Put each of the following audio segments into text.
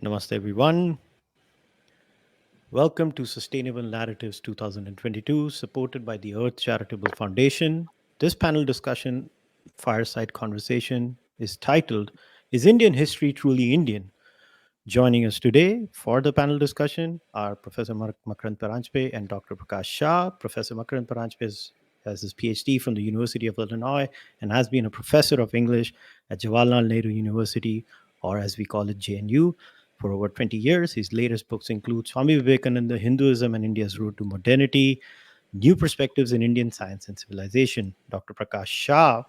Namaste, everyone. Welcome to Sustainable Narratives 2022, supported by the Earth Charitable Foundation. This panel discussion, fireside conversation, is titled Is Indian History Truly Indian? Joining us today for the panel discussion are Professor Makarand Paranjpe and Dr. Prakash Shah. Professor Makarand Paranjpe has his PhD from the University of Illinois and has been a professor of English at Jawaharlal Nehru University, or as we call it, JNU, for over 20 years. His latest books include Swami Vivekananda, Hinduism and India's Road to Modernity, New Perspectives in Indian Science and Civilization. Dr. Prakash Shah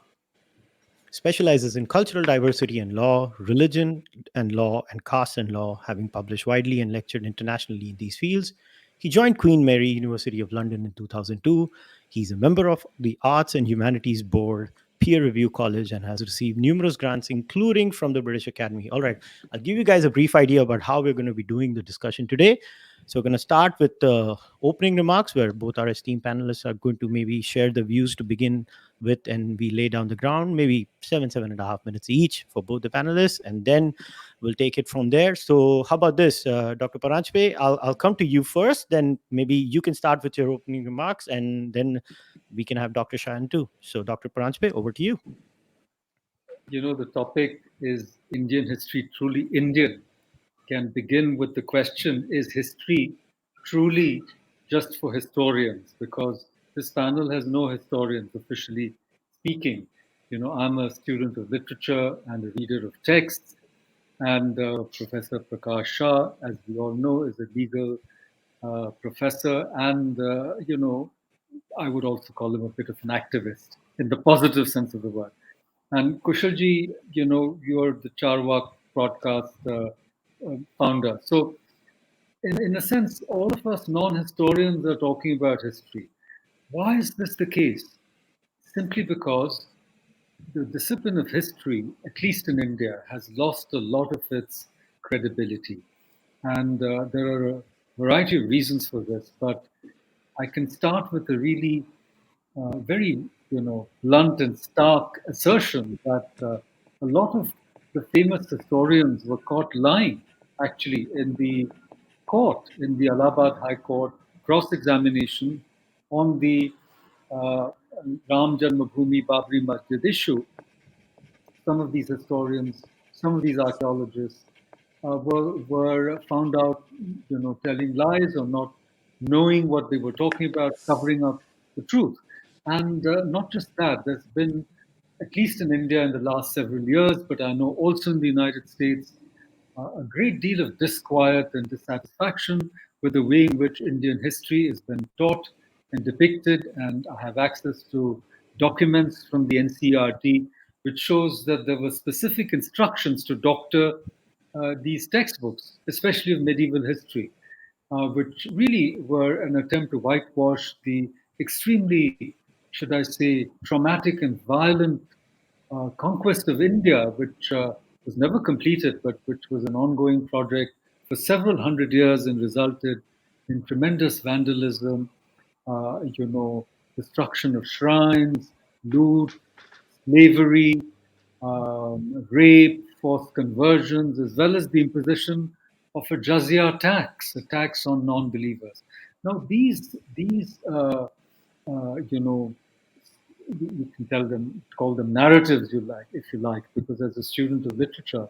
specializes in cultural diversity and law, religion and law, and caste and law, having published widely and lectured internationally in these fields. He joined Queen Mary University of London in 2002. He's a member of the Arts and Humanities Board, Peer Review College, and has received numerous grants, including from the British Academy. All right, I'll give you guys a brief idea about how we're going to be doing the discussion today. So, we're going to start with the opening remarks, where both our esteemed panelists are going to maybe share the views to begin with, and we lay down the ground, maybe 7.5 minutes each for both the panelists, and then we'll take it from there. So how about this, Dr. Paranjpe? I'll come to you first, then maybe you can start with your opening remarks, and then we can have Dr. Shahan too. So Dr. Paranjpe, over to you. The topic is Indian history truly Indian? Can begin with the question, is history truly just for historians? Because this panel has no historians officially speaking. I'm a student of literature and a reader of texts, and Professor Prakash Shah, as we all know, is a legal professor, and I would also call him a bit of an activist in the positive sense of the word. And Kushalji, you're the Charwak broadcast founder. So, in a sense, all of us non-historians are talking about history. Why is this the case? Simply because the discipline of history, at least in India, has lost a lot of its credibility. And there are a variety of reasons for this, but I can start with a really very, blunt and stark assertion that a lot of the famous historians were caught lying, actually, in the court, in the Allahabad High Court cross-examination on the uh, Ram Janmabhoomi Babri Masjid issue. Some of these historians, some of these archaeologists were found out, telling lies or not knowing what they were talking about, covering up the truth. And not just that, there's been, at least in India in the last several years, but I know also in the United States, a great deal of disquiet and dissatisfaction with the way in which Indian history has been taught and depicted. And I have access to documents from the NCERT, which shows that there were specific instructions to doctor these textbooks, especially of medieval history, which really were an attempt to whitewash the extremely, should I say, traumatic and violent conquest of India, which was never completed, but which was an ongoing project for several hundred years and resulted in tremendous vandalism, destruction of shrines, loot, slavery, rape, forced conversions, as well as the imposition of a jizya tax, a tax on non-believers. Now, these you can call them narratives, if you like, because as a student of literature,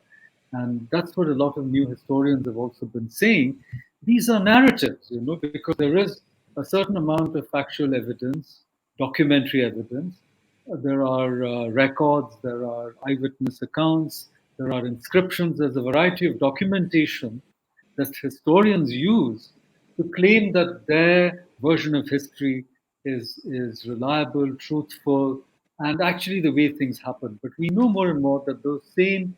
and that's what a lot of new historians have also been saying. These are narratives, because there is a certain amount of factual evidence, documentary evidence. There are records, there are eyewitness accounts, there are inscriptions. There's a variety of documentation that historians use to claim that their version of history is reliable, truthful, and actually the way things happen. But we know more and more that those same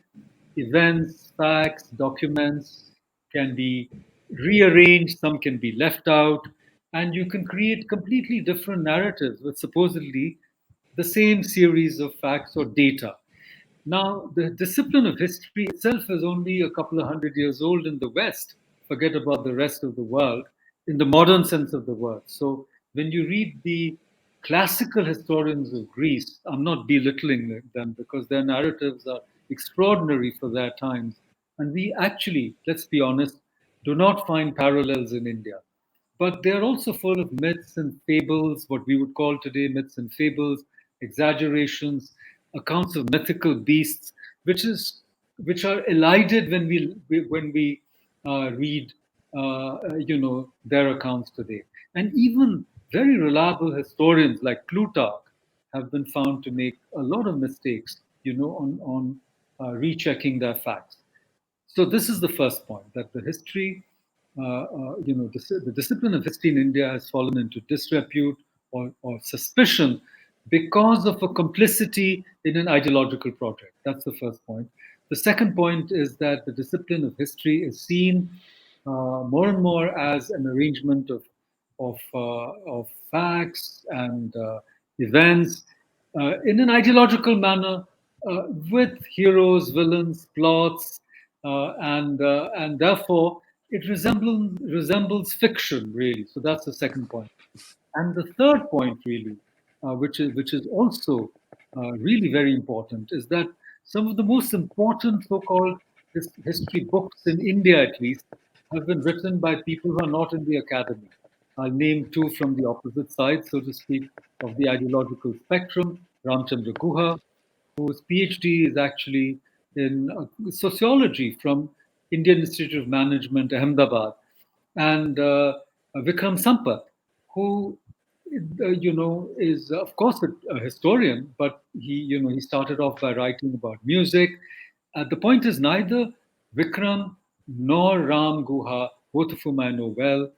events, facts, documents can be rearranged, some can be left out, and you can create completely different narratives with supposedly the same series of facts or data. Now, the discipline of history itself is only a couple of hundred years old in the West. Forget about the rest of the world, in the modern sense of the word. So, when you read the classical historians of Greece, I'm not belittling them because their narratives are extraordinary for their times. And we actually, let's be honest, do not find parallels in India. But they're also full of myths and fables, what we would call today myths and fables, exaggerations, accounts of mythical beasts, which are elided when we read their accounts today. And even very reliable historians like Plutarch have been found to make a lot of mistakes, on rechecking their facts. So this is the first point, that the history, the discipline of history in India has fallen into disrepute or suspicion because of a complicity in an ideological project. That's the first point. The second point is that the discipline of history is seen more and more as an arrangement of facts and events in an ideological manner, with heroes, villains, plots, and therefore it resembles fiction really. So that's the second point. And the third point, really, which is also really very important, is that some of the most important so-called history books in India, at least, have been written by people who are not in the academy. I'll name two from the opposite side, so to speak, of the ideological spectrum: Ramchandra Guha, whose PhD is actually in sociology from Indian Institute of Management, Ahmedabad, and Vikram Sampath, who is of course a historian, but he started off by writing about music. The point is, neither Vikram nor Ram Guha, both of whom I know well,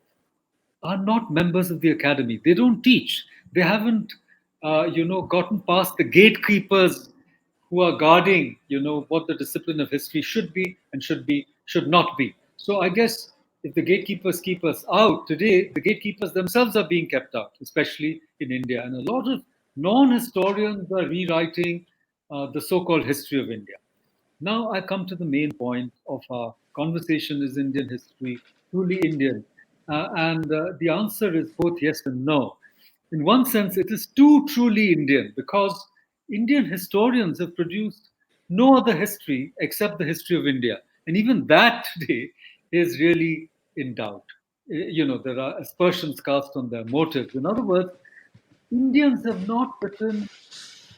are not members of the academy. They don't teach. They haven't, gotten past the gatekeepers who are guarding, what the discipline of history should not be. So I guess if the gatekeepers keep us out today, the gatekeepers themselves are being kept out, especially in India, and a lot of non-historians are rewriting the so-called history of India. Now I come to the main point of our conversation: is Indian history truly Indian? And the answer is both yes and no. In one sense, it is too truly Indian because Indian historians have produced no other history except the history of India. And even that today is really in doubt. There are aspersions cast on their motives. In other words, Indians have not written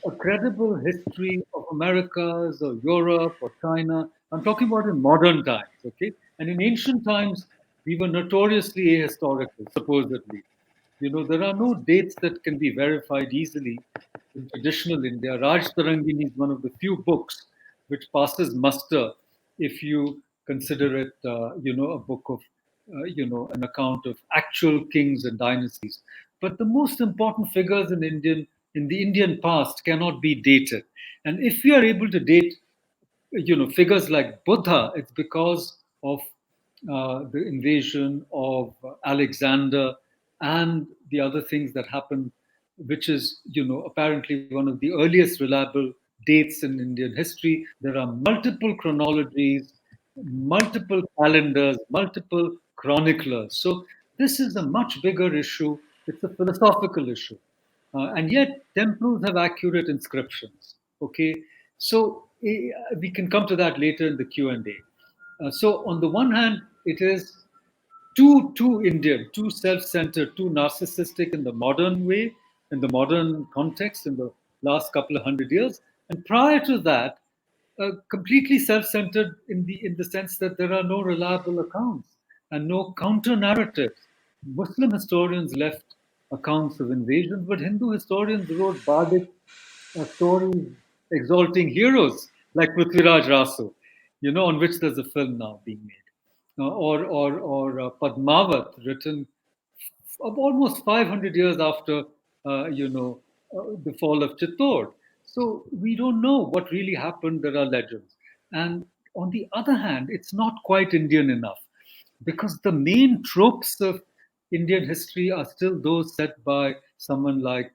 a credible history of Americas or Europe or China. I'm talking about in modern times, okay? And in ancient times, we were notoriously ahistorical, supposedly. There are no dates that can be verified easily in traditional India. Raj Tarangini is one of the few books which passes muster if you consider it, a book of, an account of actual kings and dynasties. But the most important figures in the Indian past cannot be dated. And if we are able to date figures like Buddha, it's because of the invasion of Alexander and the other things that happened, which is apparently one of the earliest reliable dates in Indian history. There are multiple chronologies, multiple calendars, multiple chroniclers. So this is a much bigger issue. It's a philosophical issue. And yet, temples have accurate inscriptions. Okay, so we can come to that later in the Q&A. So, on the one hand, it is too Indian, too self-centered, too narcissistic in the modern way, in the modern context, in the last couple of hundred years. And prior to that, completely self-centered in the sense that there are no reliable accounts and no counter narratives. Muslim historians left accounts of invasions, but Hindu historians wrote bardic stories exalting heroes like Prithviraj Raso, on which there's a film now being made, or Padmavat, written almost 500 years after the fall of Chittor. So we don't know what really happened. There are legends, and on the other hand, it's not quite Indian enough because the main tropes of Indian history are still those set by someone like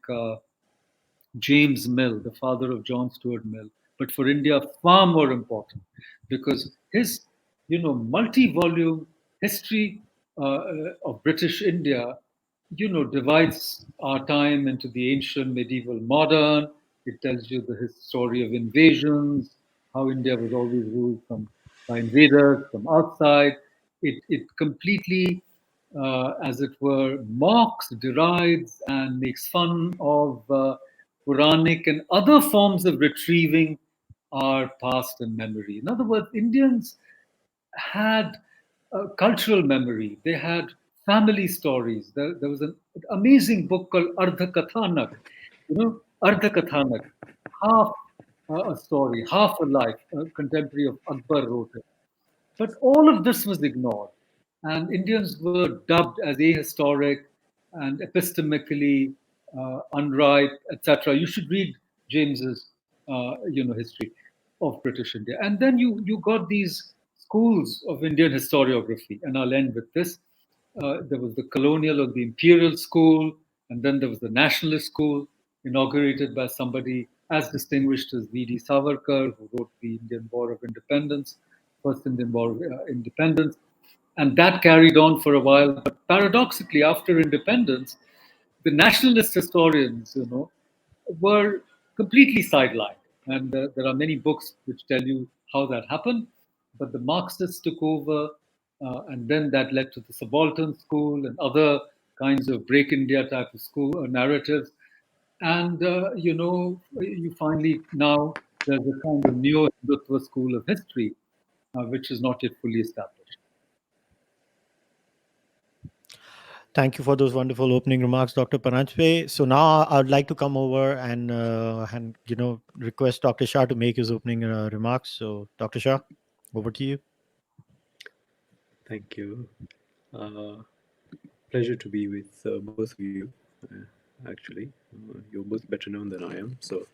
James Mill, the father of John Stuart Mill, but for India, far more important because his, multi-volume history of British India, divides our time into the ancient, medieval, modern. It tells you the story of invasions, how India was always ruled from by invaders from outside. It completely, as it were, mocks, derides, and makes fun of Quranic and other forms of retrieving our past and memory. In other words, Indians had cultural memory. They had family stories. There was an amazing book called Ardha Kathanak. Ardha Kathanak, half a story, half a life. A contemporary of Akbar wrote it. But all of this was ignored, and Indians were dubbed as ahistoric and epistemically unripe, etc. You should read James's, history of British India, and then you got these schools of Indian historiography, and I'll end with this. There was the colonial or the imperial school, and then there was the nationalist school, inaugurated by somebody as distinguished as V.D. Savarkar, who wrote the Indian War of Independence, first Indian War of Independence. And that carried on for a while. But paradoxically, after independence, the nationalist historians, were completely sidelined. And there are many books which tell you how that happened. But the Marxists took over, and then that led to the subaltern school and other kinds of break India type of school narratives. And, you finally now there's a kind of neo Hindutva school of history, which is not yet fully established. Thank you for those wonderful opening remarks, Dr. Paranjpe. So now I would like to come over and request Dr. Shah to make his opening remarks. So, Dr. Shah, over to you. Thank you. Pleasure to be with both of you. Actually, you're both better known than I am, so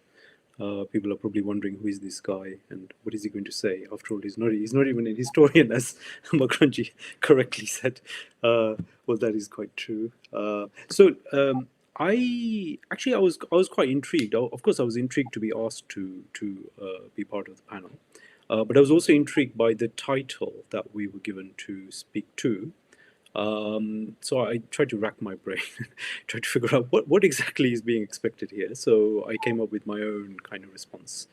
people are probably wondering who is this guy and what is he going to say. After all, he's not even a historian, as Makranji correctly said. Well, that is quite true. I was quite intrigued. Of course, I was intrigued to be asked to be part of the panel, but I was also intrigued by the title that we were given to speak to. So I tried to rack my brain, try to figure out what exactly is being expected here. So I came up with my own kind of response.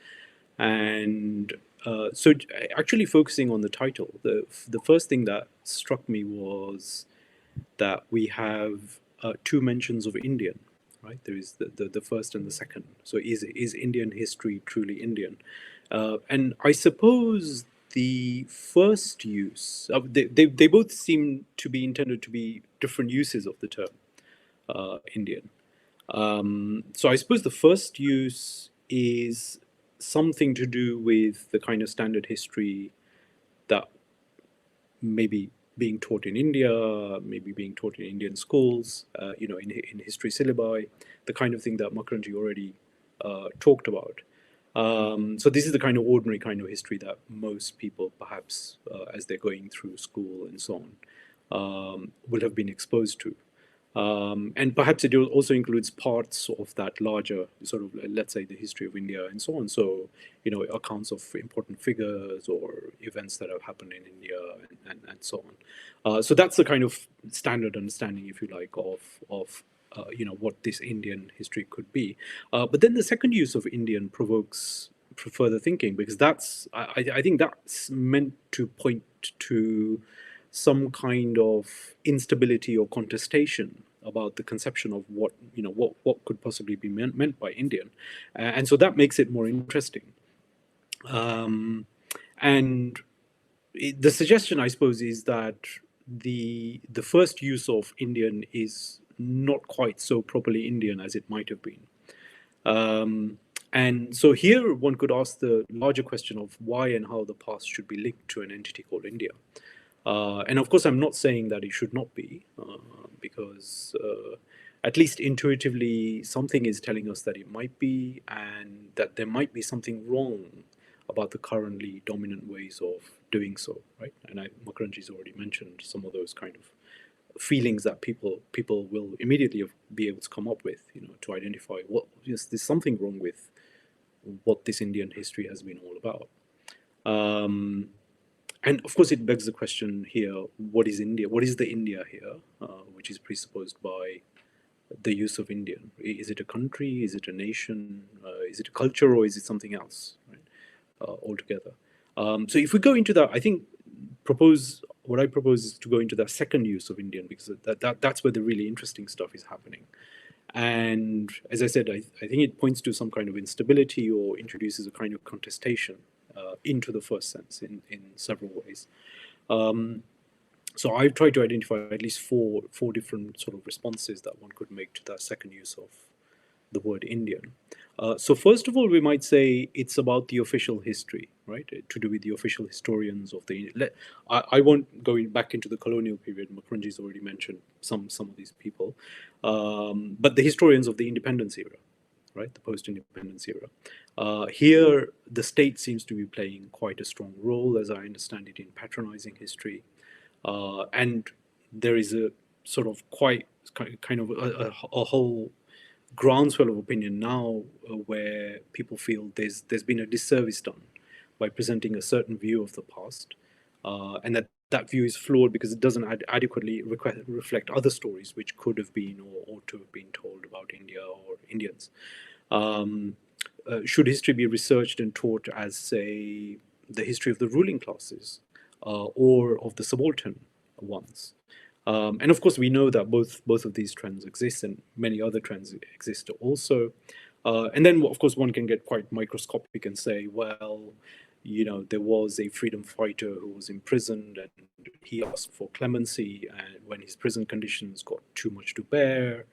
And actually focusing on the title, the first thing that struck me was that we have two mentions of Indian, right? There is the first and the second. So is Indian history truly Indian? And I suppose the first use, they both seem to be intended to be different uses of the term Indian. So I suppose the first use is something to do with the kind of standard history that maybe being taught in India, maybe being taught in Indian schools, in history syllabi, the kind of thing that Makranji already talked about. So this is the kind of ordinary kind of history that most people, perhaps, as they're going through school and so on, will have been exposed to. And perhaps it also includes parts of that larger sort of, let's say, the history of India and so on. So, accounts of important figures or events that have happened in India and so on. So that's the kind of standard understanding, if you like, of what this Indian history could be. But then the second use of Indian provokes further thinking, because I think that's meant to point to some kind of instability or contestation about the conception of what could possibly be meant by Indian, and so that makes it more interesting. And the suggestion, I suppose, is that the first use of Indian is not quite so properly Indian as it might have been. And so here one could ask the larger question of why and how the past should be linked to an entity called India. And of course, I'm not saying that it should not be, because at least intuitively, something is telling us that it might be, and that there might be something wrong about the currently dominant ways of doing so, right? And Makranji's already mentioned some of those kind of feelings that people will immediately be able to come up with, to identify yes, there's something wrong with what this Indian history has been all about. And of course, it begs the question here: what is India? What is the India here, which is presupposed by the use of Indian? Is it a country? Is it a nation? Is it a culture, or is it something else? Right? Altogether. So if we go into that, I think what I propose is to go into the second use of Indian, because that's where the really interesting stuff is happening. And as I said, I think it points to some kind of instability or introduces a kind of contestation into the first sense in several ways. So I've tried to identify at least four different sort of responses that one could make to that second use of the word Indian. So first of all, we might say it's about the official history, right? To do with the official historians of the. I won't go back into the colonial period. Makrunji's already mentioned some of these people, but the historians of the independence era, right? The post-independence era. Here, the state seems to be playing quite a strong role, as I understand it, in patronizing history, and there is a sort of quite kind of a whole groundswell of opinion now where people feel there's been a disservice done by presenting a certain view of the past, and that view is flawed because it doesn't adequately reflect other stories which could have been or ought to have been told about India or Indians. Should history be researched and taught as, say, the history of the ruling classes or of the subaltern ones? And of course, we know that both of these trends exist, and many other trends exist also. And then, of course, one can get quite microscopic and say, well, there was a freedom fighter who was imprisoned, and he asked for clemency, and when his prison conditions got too much to bear.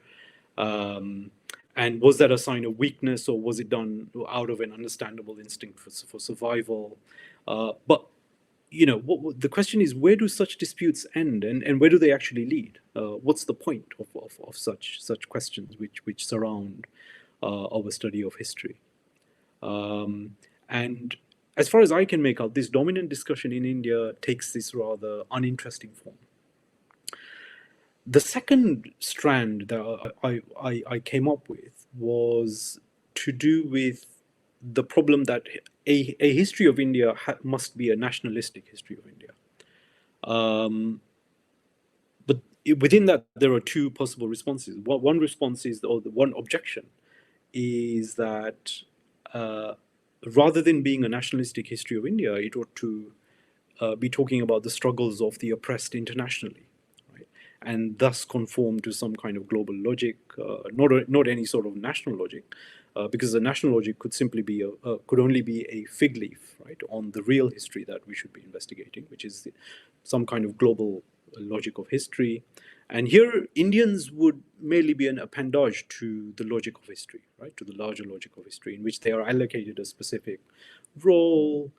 And was that a sign of weakness, or was it done out of an understandable instinct for survival? But the question is, where do such disputes end, and where do they actually lead? What's the point of such questions which surround our study of history? And as far as I can make out, this dominant discussion in India takes this rather uninteresting form. The second strand that I came up with was to do with the problem that a history of India must be a nationalistic history of India. But within that, there are two possible responses. One response is, or the one objection, is that rather than being a nationalistic history of India, it ought to be talking about the struggles of the oppressed internationally, right? And thus conform to some kind of global logic, not any sort of national logic, because the national logic could simply be could only be a fig leaf, right, on the real history that we should be investigating, which is some kind of global logic of history. And here, Indians would merely be an appendage to the logic of history, right, to the larger logic of history, in which they are allocated a specific role,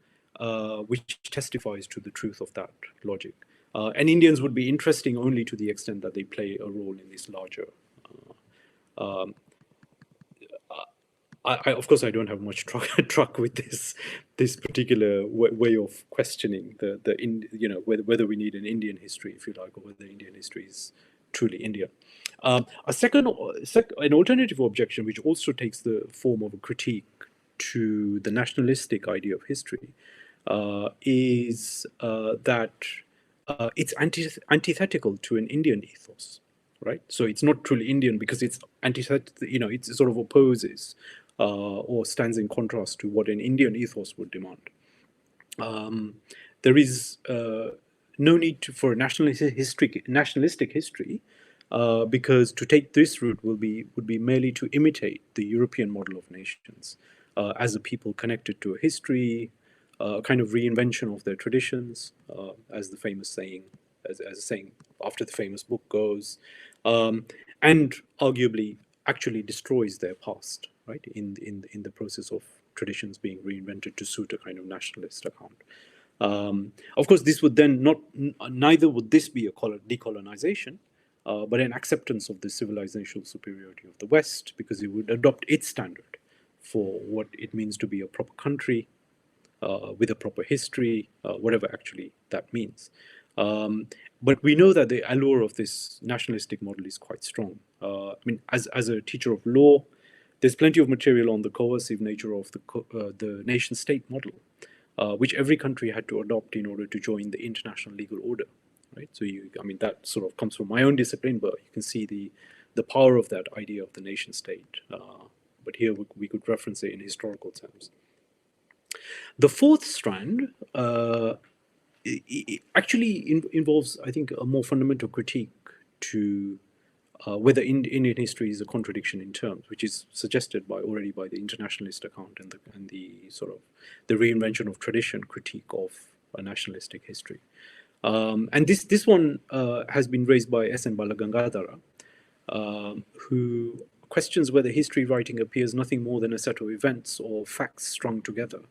which testifies to the truth of that logic. And Indians would be interesting only to the extent that they play a role in this larger. Of course, I don't have much truck with this particular way of questioning whether we need an Indian history, if you like, or whether Indian history is truly India. An alternative objection, which also takes the form of a critique to the nationalistic idea of history, is that it's antithetical to an Indian ethos, right? So it's not truly Indian because it's antithetical. It sort of opposes or stands in contrast to what an Indian ethos would demand. There is no need for nationalistic history, because to take this route would be merely to imitate the European model of nations as a people connected to a history, a kind of reinvention of their traditions, as the famous saying, as a saying after the famous book goes, and arguably actually destroys their past, right, in the process of traditions being reinvented to suit a kind of nationalist account. Of course, this would then neither would this be a decolonization, but an acceptance of the civilizational superiority of the West, because it would adopt its standard for what it means to be a proper country with a proper history, whatever actually that means. But we know that the allure of this nationalistic model is quite strong. As a teacher of law, there's plenty of material on the coercive nature of the nation-state model, which every country had to adopt in order to join the international legal order, right? So that sort of comes from my own discipline, but you can see the power of that idea of the nation-state. But here we could reference it in historical terms. The fourth strand actually involves, I think, a more fundamental critique to whether Indian history is a contradiction in terms, which is suggested already by the internationalist account and the sort of the reinvention of tradition critique of a nationalistic history. And this one has been raised by S.N. Balagangadhara, who questions whether history writing appears nothing more than a set of events or facts strung together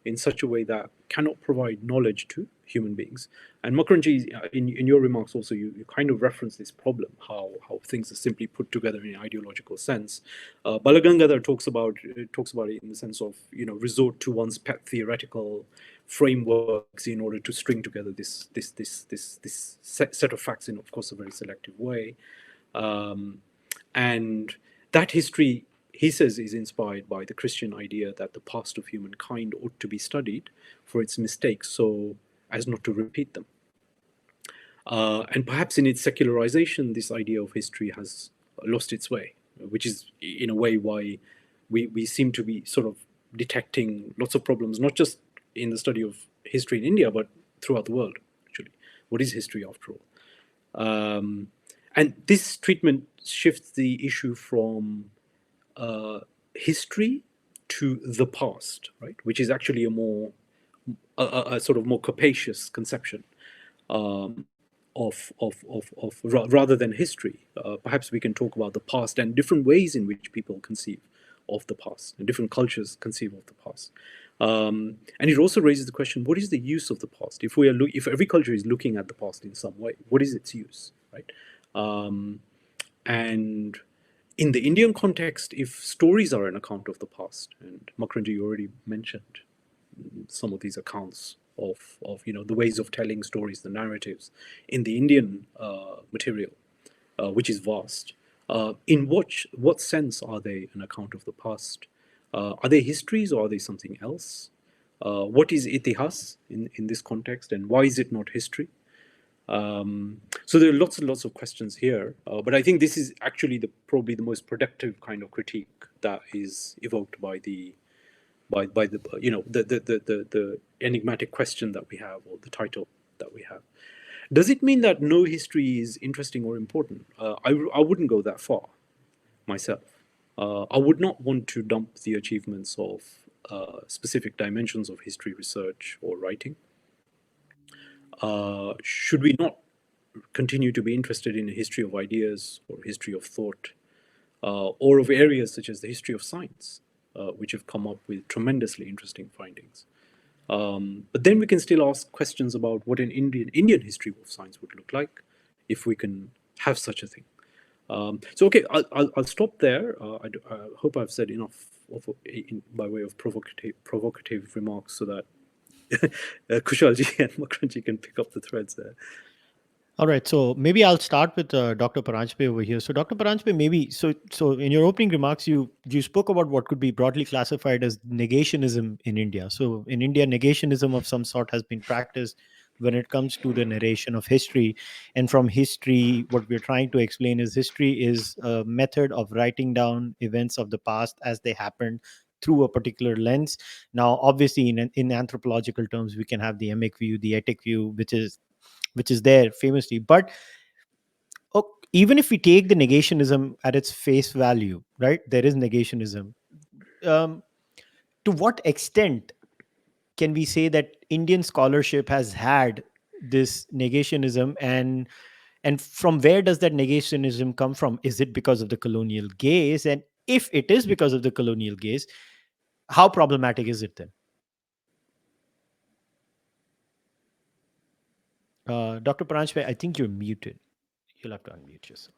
in such a way that cannot provide knowledge to human beings. And Mukherjee, in your remarks also, you kind of reference this problem, how things are simply put together in an ideological sense. Balagangadhar talks about it in the sense of, resort to one's pet theoretical frameworks in order to string together this set of facts in, of course, a very selective way. And that history, he says, is inspired by the Christian idea that the past of humankind ought to be studied for its mistakes so as not to repeat them. And perhaps in its secularization, this idea of history has lost its way, which is in a way why we seem to be sort of detecting lots of problems, not just in the study of history in India, but throughout the world, actually. What is history after all? And this treatment shifts the issue from history to the past, right? Which is actually a sort of more capacious conception rather than history. Perhaps we can talk about the past and different ways in which people conceive of the past and different cultures conceive of the past. And it also raises the question: what is the use of the past? If every culture is looking at the past in some way, what is its use, right? And in the Indian context, if stories are an account of the past, and Mukherjee already mentioned some of these accounts of the ways of telling stories, the narratives in the Indian material, which is vast. In what sense are they an account of the past? Are they histories or are they something else? What is itihas in this context, and why is it not history? So there are lots and lots of questions here, but I think this is actually probably the most productive kind of critique that is evoked by the the enigmatic question that we have, or the title that we have. Does it mean that no history is interesting or important? I wouldn't go that far myself. I would not want to dump the achievements of specific dimensions of history research or writing. Should we not continue to be interested in a history of ideas or history of thought, or of areas such as the history of science, which have come up with tremendously interesting findings? But then we can still ask questions about what an Indian history of science would look like, if we can have such a thing. So okay, I'll stop there. I hope I've said enough by way of provocative remarks, so that Kushalji and Mukherjee can pick up the threads there. All right, so maybe I'll start with Dr. Paranjpe over here. So, Dr. Paranjpe, maybe so in your opening remarks, you spoke about what could be broadly classified as negationism in India. So, in India, negationism of some sort has been practiced when it comes to the narration of history. And from history, what we're trying to explain is history is a method of writing down events of the past as they happened through a particular lens. Now, obviously, in anthropological terms, we can have the emic view, the etic view, which is there famously. But even if we take the negationism at its face value, right, there is negationism. Um, to what extent can we say that Indian scholarship has had this negationism, and from where does that negationism come from? Is it because of the colonial gaze? And if it is because of the colonial gaze, how problematic is it then? Dr. Paranjpe, I think you're muted. You'll have to unmute yourself.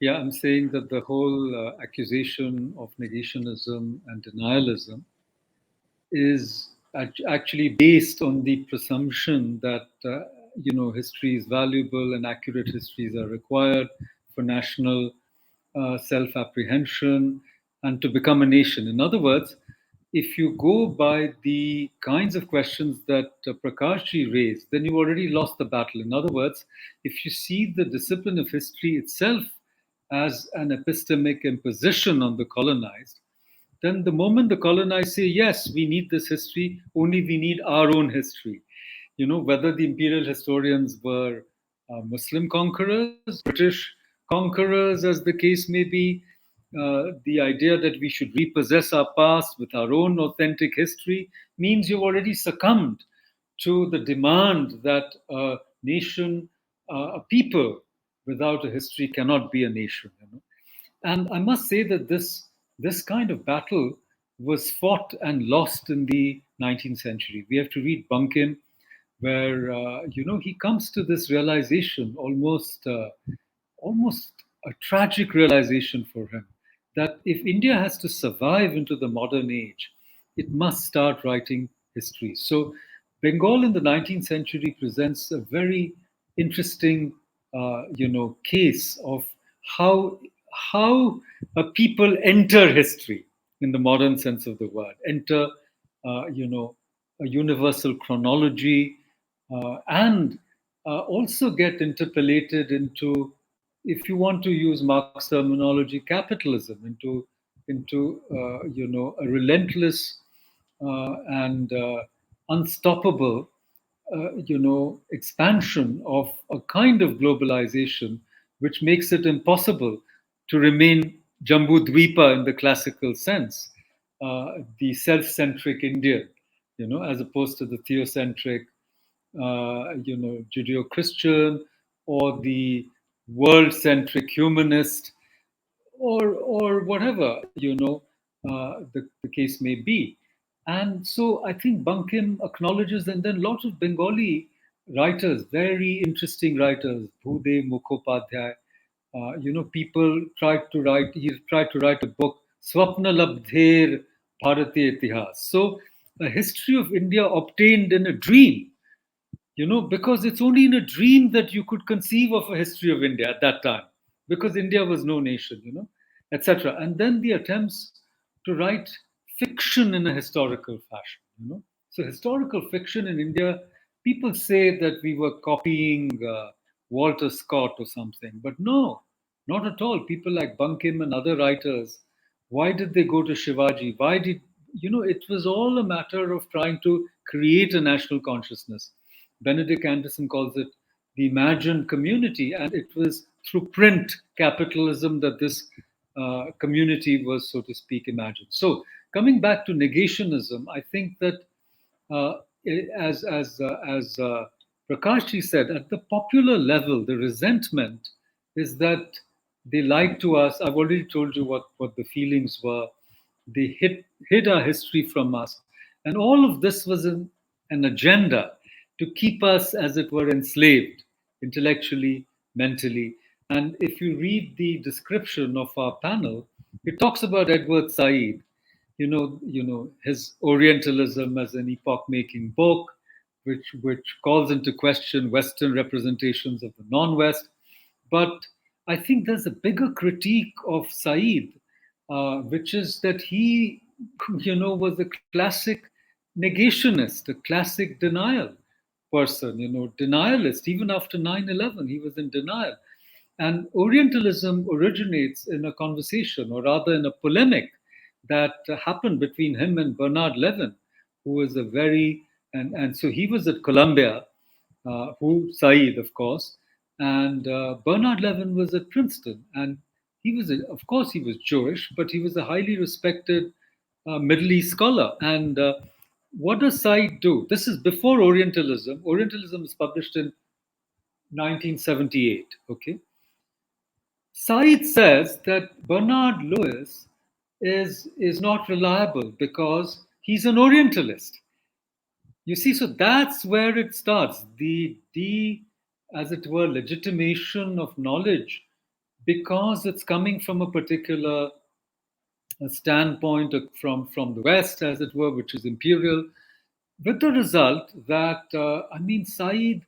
Yeah, I'm saying that the whole accusation of negationism and denialism is actually based on the presumption that history is valuable and accurate histories are required for national self-apprehension and to become a nation. In other words, if you go by the kinds of questions that Prakashji raised, then you've already lost the battle. In other words, if you see the discipline of history itself as an epistemic imposition on the colonized, then the moment the colonized say, yes, we need this history, only we need our own history. Whether the imperial historians were Muslim conquerors, British conquerors, as the case may be, the idea that we should repossess our past with our own authentic history means you've already succumbed to the demand that a nation, a people without a history cannot be a nation. And I must say that this kind of battle was fought and lost in the 19th century. We have to read Bunkin, where he comes to this realization, almost a tragic realization for him, that if India has to survive into the modern age, it must start writing history. So, Bengal in the 19th century presents a very interesting, case of how a people enter history in the modern sense of the word, enter, a universal chronology, and also get interpolated into, if you want to use Marx terminology, capitalism, into a relentless and unstoppable expansion of a kind of globalization which makes it impossible to remain Jambu Dvipa in the classical sense, the self-centric Indian, as opposed to the theocentric, Judeo-Christian, or the world-centric humanist, or whatever the case may be. And so I think Bankim acknowledges, and then lots of Bengali writers, very interesting writers, Bhudev Mukhopadhyay, people tried to write. He tried to write a book, Swapna Labdher Bharatiya Itihas. So a history of India obtained in a dream, because it's only in a dream that you could conceive of a history of India at that time, because India was no nation, etc. And then the attempts to write fiction in a historical fashion. So historical fiction in India, people say that we were copying Walter Scott or something, but no, not at all. People like Bankim and other writers, why did they go to Shivaji? Why did it was all a matter of trying to create a national consciousness. Benedict Anderson calls it the imagined community, and it was through print capitalism that this community was, so to speak, imagined. So, coming back to negationism, I think that uh, as Prakashji said, at the popular level, the resentment is that they lied to us. I've already told you what the feelings were. They hid our history from us. And all of this was an agenda to keep us, as it were, enslaved intellectually, mentally. And if you read the description of our panel, it talks about Edward Said, his Orientalism as an epoch-making book, which calls into question Western representations of the non-West. But I think there's a bigger critique of Said, which is that he, was a classic negationist, a classic denial person, denialist. Even after 9/11, he was in denial. And Orientalism originates in a conversation, or rather in a polemic, that happened between him and Bernard Levin, who was a very, and so he was at Columbia, who Said, of course, and Bernard Levin was at Princeton, and he was, of course, he was Jewish, but he was a highly respected Middle East scholar. And what does Said do? This is before Orientalism. Orientalism is published in 1978. Okay, Said says that Bernard Lewis is not reliable because he's an Orientalist. You see, so that's where it starts. The as it were, legitimation of knowledge, because it's coming from a particular standpoint from the West, as it were, which is imperial, with the result that Said.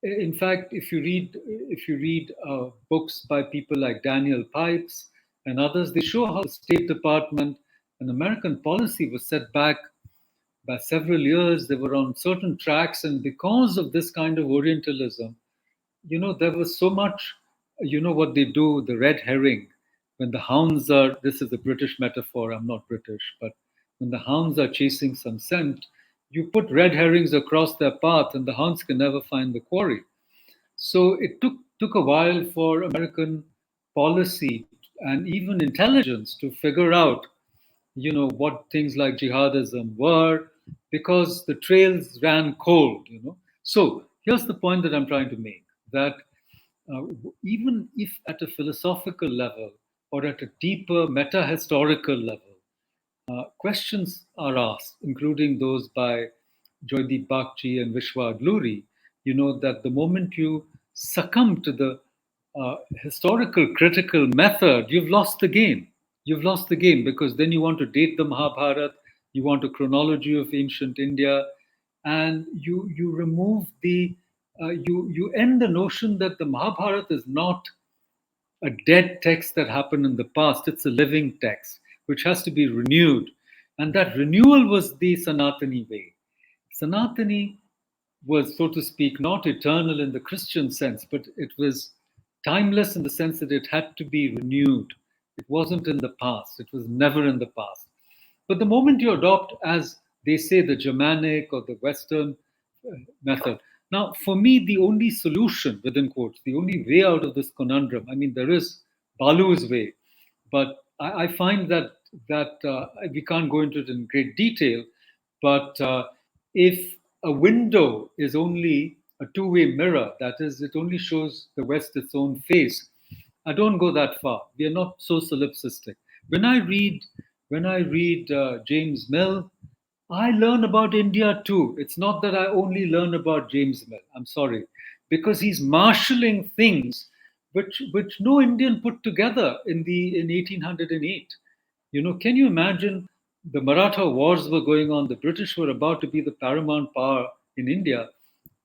In fact, if you read books by people like Daniel Pipes and others, they show how the State Department and American policy was set back by several years. They were on certain tracks, and because of this kind of Orientalism, there was so much, what they do, the red herring, when the hounds are, this is a British metaphor, I'm not British, but when the hounds are chasing some scent, you put red herrings across their path and the hounds can never find the quarry. So it took a while for American policy and even intelligence to figure out, what things like jihadism were, because the trails ran cold. So here's the point that I'm trying to make, that even if at a philosophical level or at a deeper meta-historical level, questions are asked, including those by Joydeep Bakshi and Vishwa Gluri, that the moment you succumb to the historical critical method, you've lost the game. You've lost the game, because then you want to date the Mahabharata, you want a chronology of ancient India, and you remove you end the notion that the Mahabharata is not a dead text that happened in the past. It's a living text which has to be renewed. And that renewal was the Sanatani way. Sanatani was, so to speak, not eternal in the Christian sense, but it was timeless in the sense that it had to be renewed. It wasn't in the past, it was never in the past. But the moment you adopt, as they say, the Germanic or the Western method, now for me, the only solution, within quotes, the only way out of this conundrum, I mean, there is Balu's way, but I find that we can't go into it in great detail. But if a window is only a two-way mirror, that is, it only shows the West its own face, I don't go that far. We are not so solipsistic. When I read James Mill, I learn about India too. It's not that I only learn about James Mill. I'm sorry, because he's marshalling things which no Indian put together in 1808. Can you imagine, the Maratha wars were going on, the British were about to be the paramount power in India,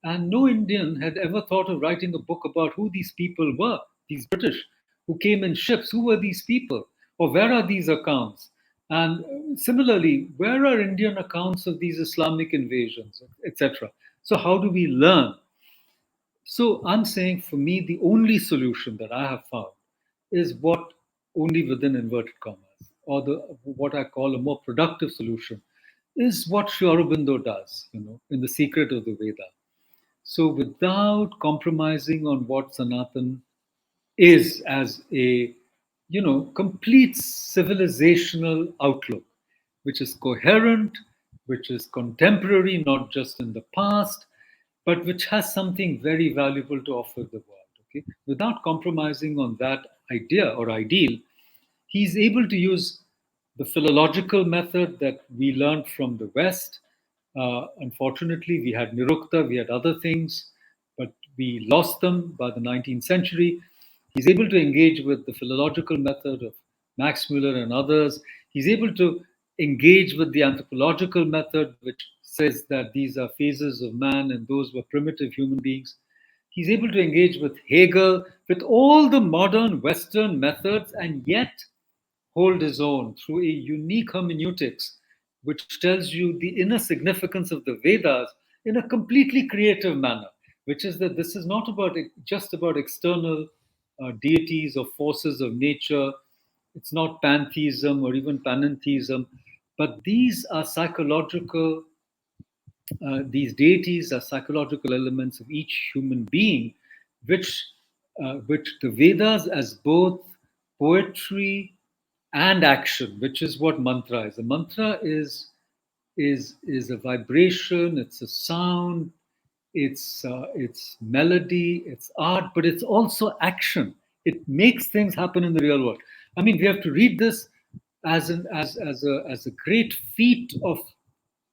and no Indian had ever thought of writing a book about who these people were, these British who came in ships. Who were these people? Or where are these accounts? And similarly, where are Indian accounts of these Islamic invasions, etc.? So, how do we learn? So, I'm saying, for me, the only solution that I have found is what, only within inverted commas, or what I call a more productive solution, is what Sri Aurobindo does, in The Secret of the Veda. So, without compromising on what Sanatan is as a, complete civilizational outlook, which is coherent, which is contemporary, not just in the past, but which has something very valuable to offer the world. Okay, without compromising on that idea or ideal, he's able to use the philological method that we learned from the West. Unfortunately, we had Nirukta, we had other things, but we lost them by the 19th century. He's able to engage with the philological method of Max Muller and others. He's able to engage with the anthropological method, which says that these are phases of man and those were primitive human beings. He's able to engage with Hegel, with all the modern Western methods, and yet hold his own through a unique hermeneutics, which tells you the inner significance of the Vedas in a completely creative manner, which is that this is not about just about external deities or forces of nature. It's not pantheism or even panentheism, but these deities are psychological elements of each human being, which the Vedas, as both poetry and action, which is what mantra is. A mantra is a vibration, it's a sound, it's melody, it's art, but it's also action. It makes things happen in the real world. I mean, we have to read this as a great feat of,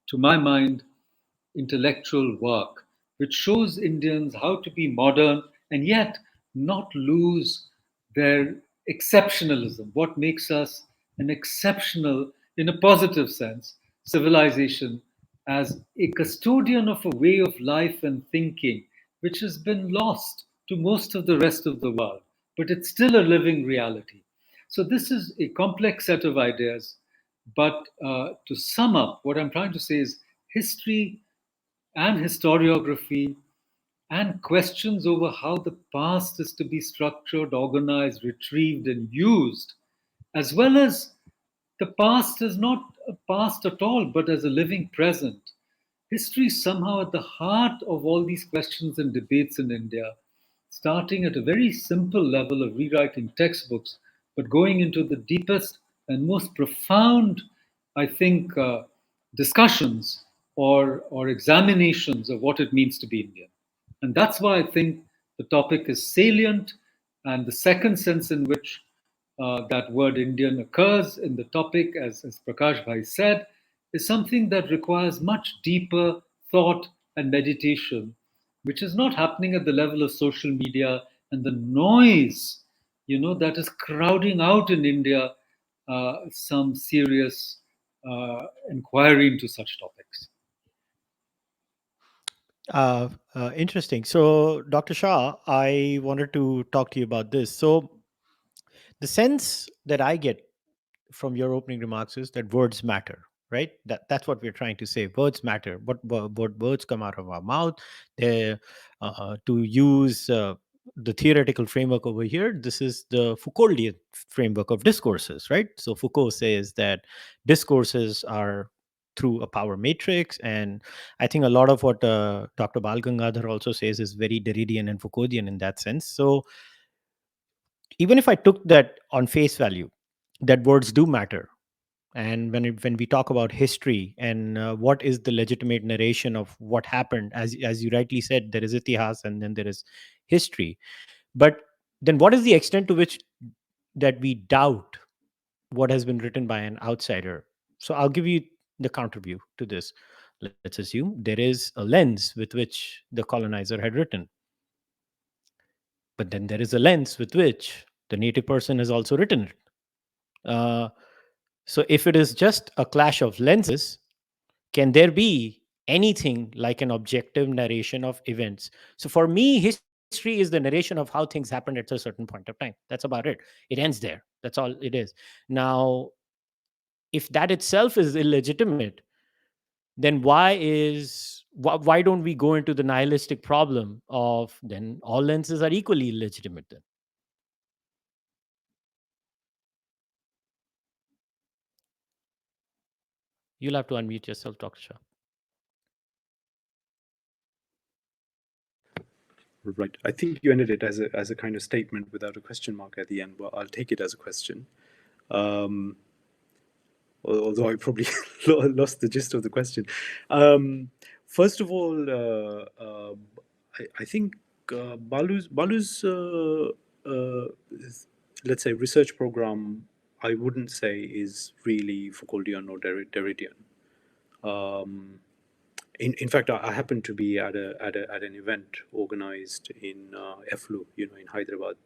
to my mind, intellectual work, which shows Indians how to be modern and yet not lose their exceptionalism. What makes us an exceptional, in a positive sense, civilization, as a custodian of a way of life and thinking which has been lost to most of the rest of the world, but it's still a living reality. So, this is a complex set of ideas. But to sum up, what I'm trying to say is history and historiography and questions over how the past is to be structured, organized, retrieved, and used as well as the past is not a past at all, but as a living present. History is somehow at the heart of all these questions and debates in India, starting at a very simple level of rewriting textbooks, but going into the deepest and most profound, I think, discussions or examinations of what it means to be Indian. And that's why I think the topic is salient. And the second sense in which that word Indian occurs in the topic, as Prakash Bhai said, is something that requires much deeper thought and meditation, which is not happening at the level of social media and the noise, that is crowding out in India some serious inquiry into such topics. Interesting. So, Dr. Shah, I wanted to talk to you about this. So, the sense that I get from your opening remarks is that words matter, right? That's what we're trying to say. Words matter. What words come out of our mouth. They, to use the theoretical framework over here, this is the Foucauldian framework of discourses, right? So Foucault says that discourses are through a power matrix, and I think a lot of what Dr. Bal Gangadhar also says is very Derridian and Foucauldian in that sense. So even if I took that on face value, that words do matter, and when we talk about history and what is the legitimate narration of what happened, as you rightly said, there is itihas and then there is history. But then what is the extent to which that we doubt what has been written by an outsider? So I'll give you the counter view to this. Let's assume there is a lens with which the colonizer had written, but then there is a lens with which the native person has also written it. uh, so if it is just a clash of lenses, can there be anything like an objective narration of events? So for me, history is the narration of how things happened at a certain point of time. That's about it. It ends there. That's all it is. Now, if that itself is illegitimate, then why don't we go into the nihilistic problem of then all lenses are equally illegitimate then? You'll have to unmute yourself, Dr. Shah. Right. I think you ended it as a kind of statement without a question mark at the end. Well, I'll take it as a question. Um, Although I probably lost the gist of the question. First of all, I think Balu's let's say research program, I wouldn't say is really Foucauldian or Derridian. Um, in fact, I happened to be at an event organized in EFLU, in Hyderabad,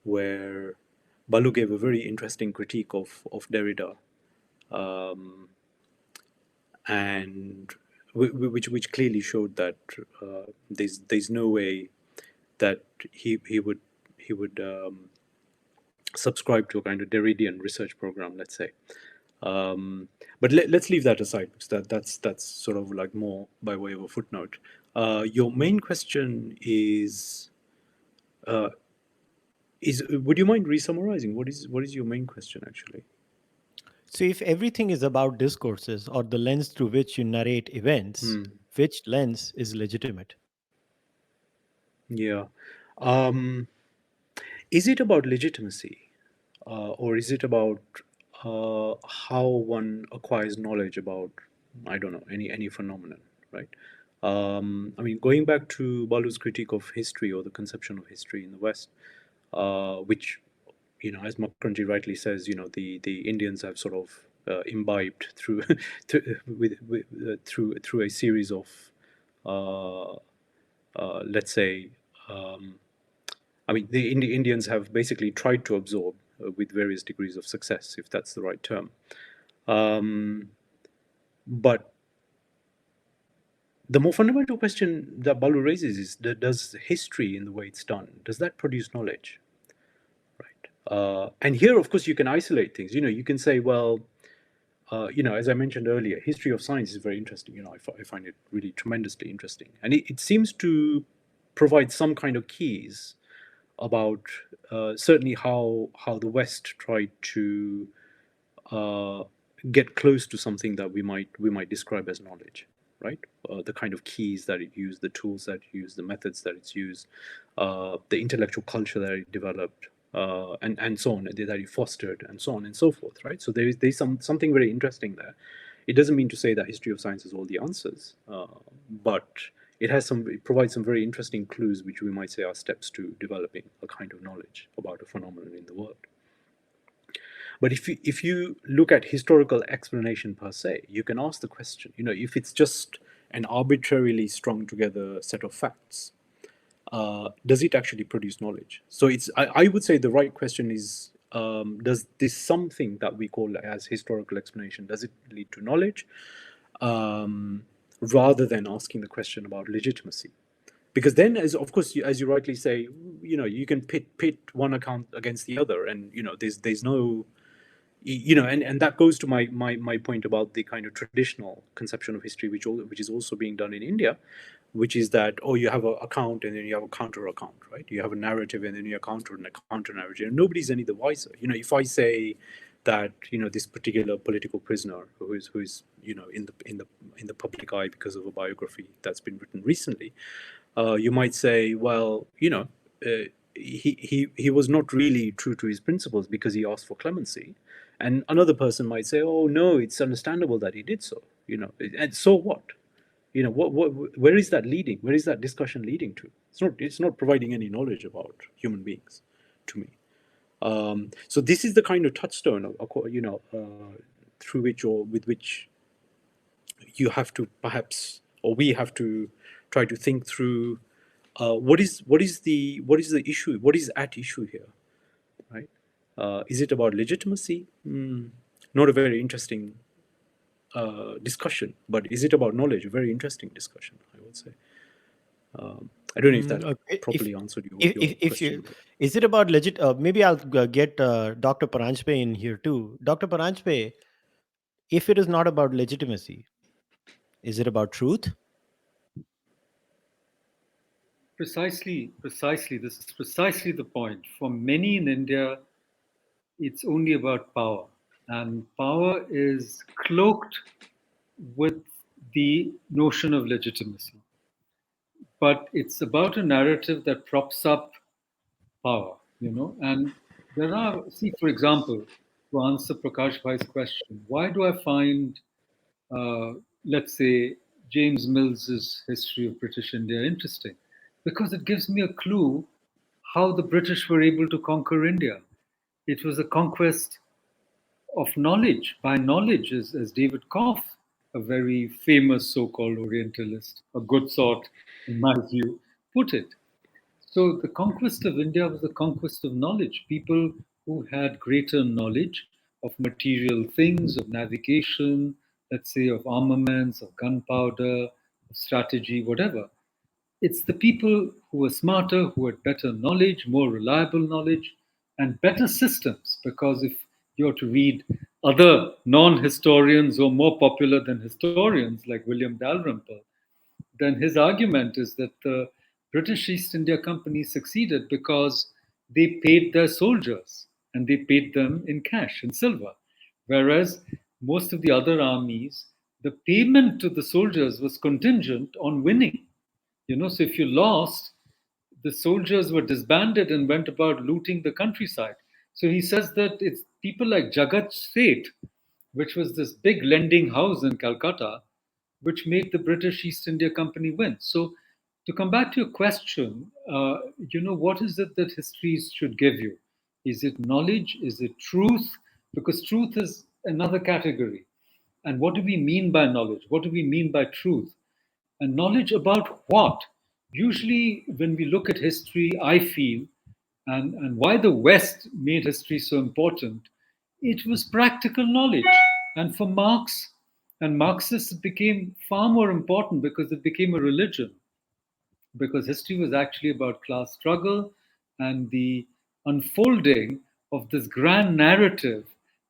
where Balu gave a very interesting critique of Derrida, um, and which clearly showed that there's no way that he would subscribe to a kind of Derridian research program, let's say. But let's leave that aside, because that's sort of like more by way of a footnote. Your main question uh, is would you mind re-summarizing what is your main question actually? So, if everything is about discourses or the lens through which you narrate events, Hmm. which lens is legitimate? Yeah. Um, is it about legitimacy, or is it about how one acquires knowledge about, I don't know, any phenomenon, right? I mean, going back to Balu's critique of history or the conception of history in the West, which, as Mukherjee rightly says, the Indians have sort of imbibed through through a series of, uh, let's say, um, I mean, the Indians have basically tried to absorb with various degrees of success, if that's the right term. Um, but the more fundamental question that Balu raises is, does history, in the way it's done, does that produce knowledge? Right. And here, of course, you can isolate things. You can say, well, as I mentioned earlier, history of science is very interesting. I find it really tremendously interesting, and it seems to provide some kind of keys about certainly how the West tried to uh, get close to something that we might describe as knowledge, right? The kind of keys that it used, the tools that it used, the methods that it's used, the intellectual culture that it developed, and so on, that it fostered, and so on and so forth, right? So there's something very interesting there. It doesn't mean to say that history of science has all the answers, but it provides some very interesting clues, which we might say are steps to developing a kind of knowledge about a phenomenon in the world. But if you look at historical explanation per se, you can ask the question, if it's just an arbitrarily strung together set of facts, does it actually produce knowledge? So I would say the right question is, does this something that we call as historical explanation, does it lead to knowledge? Rather than asking the question about legitimacy. Because then, of course, as you rightly say, you can pit one account against the other, and there's no, and that goes to my point about the kind of traditional conception of history, which is also being done in India, which is that, you have an account and then you have a counter account, right? You have a narrative and then you have a counter narrative, and nobody's any the wiser. If I say that this particular political prisoner who is in the public eye because of a biography that's been written recently, you might say, well, he was not really true to his principles because he asked for clemency. And another person might say, oh no, it's understandable that he did so. And so what? Where is that leading? Where is that discussion leading to? It's not providing any knowledge about human beings to me. So this is the kind of touchstone through which, or with which, you have to perhaps, or we have to try to think through what is the issue, what is at issue here, right? Is it about legitimacy? Not a very interesting discussion. But is it about knowledge? A very interesting discussion, I would say. I don't know if that Okay. properly answered your If question. is it about legit? Maybe I'll get Dr. Paranjpe in here too. Dr. Paranjpe, if it is not about legitimacy, is it about truth? Precisely. This is precisely the point. For many in India, it's only about power. And power is cloaked with the notion of legitimacy. But it's about a narrative that props up power. And there are, see, for example, to answer Prakash Bhai's question, why do I find, uh, let's say, James Mills's History of British India interesting? Because it gives me a clue how the British were able to conquer India. It was a conquest of knowledge, by knowledge, as David Koff, a very famous so called Orientalist, a good sort, in my view, put it. So the conquest of India was a conquest of knowledge. People who had greater knowledge of material things, of navigation, let's say of armaments, of gunpowder, of strategy, whatever. It's the people who were smarter, who had better knowledge, more reliable knowledge, and better systems. Because if you're to read other non historians who are more popular than historians, like William Dalrymple, then his argument is that the British East India Company succeeded because they paid their soldiers and they paid them in cash, in silver. Whereas most of the other armies, the payment to the soldiers was contingent on winning. So if you lost, the soldiers were disbanded and went about looting the countryside. So he says that it's people like Jagat Seth, which was this big lending house in Calcutta, which made the British East India Company win. So, to come back to your question, what is it that histories should give you? Is it knowledge? Is it truth? Because truth is another category. And what do we mean by knowledge? What do we mean by truth? And knowledge about what? Usually, when we look at history, I feel, and why the West made history so important, it was practical knowledge. And for Marx and Marxists, it became far more important because it became a religion. Because history was actually about class struggle and the unfolding of this grand narrative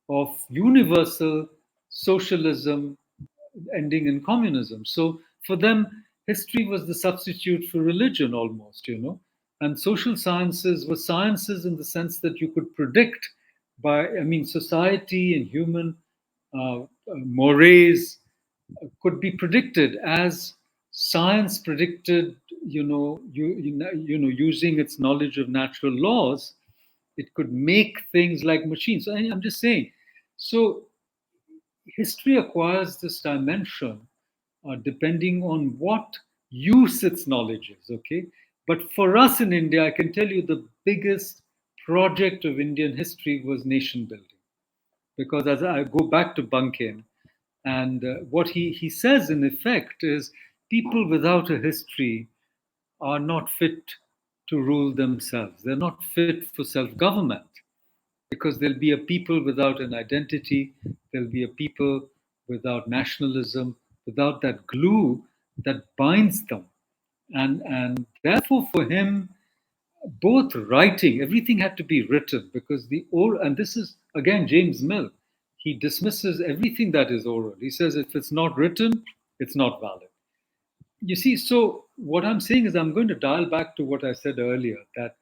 of universal socialism ending in communism. So for them, history was the substitute for religion almost. And social sciences were sciences in the sense that you could predict society and human mores could be predicted as science predicted, using its knowledge of natural laws, it could make things like machines. So I'm just saying, so history acquires this dimension depending on what use its knowledge is, okay? But for us in India, I can tell you the biggest project of Indian history was nation building. Because as I go back to Bunkin, and what he says in effect is people without a history are not fit to rule themselves. They're not fit for self government because there'll be a people without an identity, there'll be a people without nationalism, without that glue that binds them. And therefore, for him, both writing, everything had to be written because the oral, and this is again James Mill, he dismisses everything that is oral. He says if it's not written, it's not valid. You see, so what I'm saying is I'm going to dial back to what I said earlier that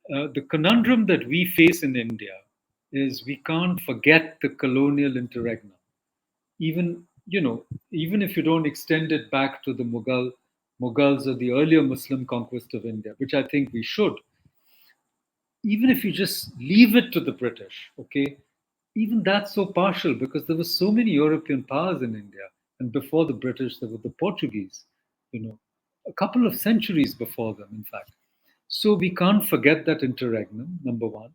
the conundrum that we face in India is we can't forget the colonial interregnum. Even, even if you don't extend it back to the Mughals or the earlier Muslim conquest of India, which I think we should, even if you just leave it to the British, okay, even that's so partial because there were so many European powers in India. And before the British, there were the Portuguese, a couple of centuries before them, in fact. So we can't forget that interregnum, number one.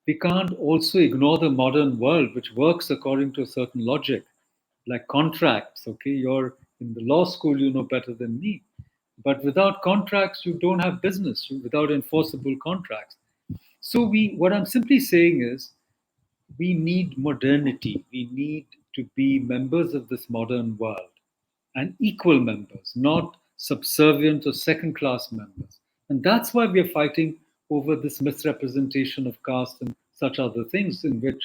We can't also ignore the modern world, which works according to a certain logic, like contracts. Okay, you're in the law school, you know better than me. But without contracts, you don't have business. Without enforceable contracts, so what I'm simply saying is we need modernity. We need to be members of this modern world and equal members, not subservient or second class members. And that's why we are fighting over this misrepresentation of caste and such other things, in which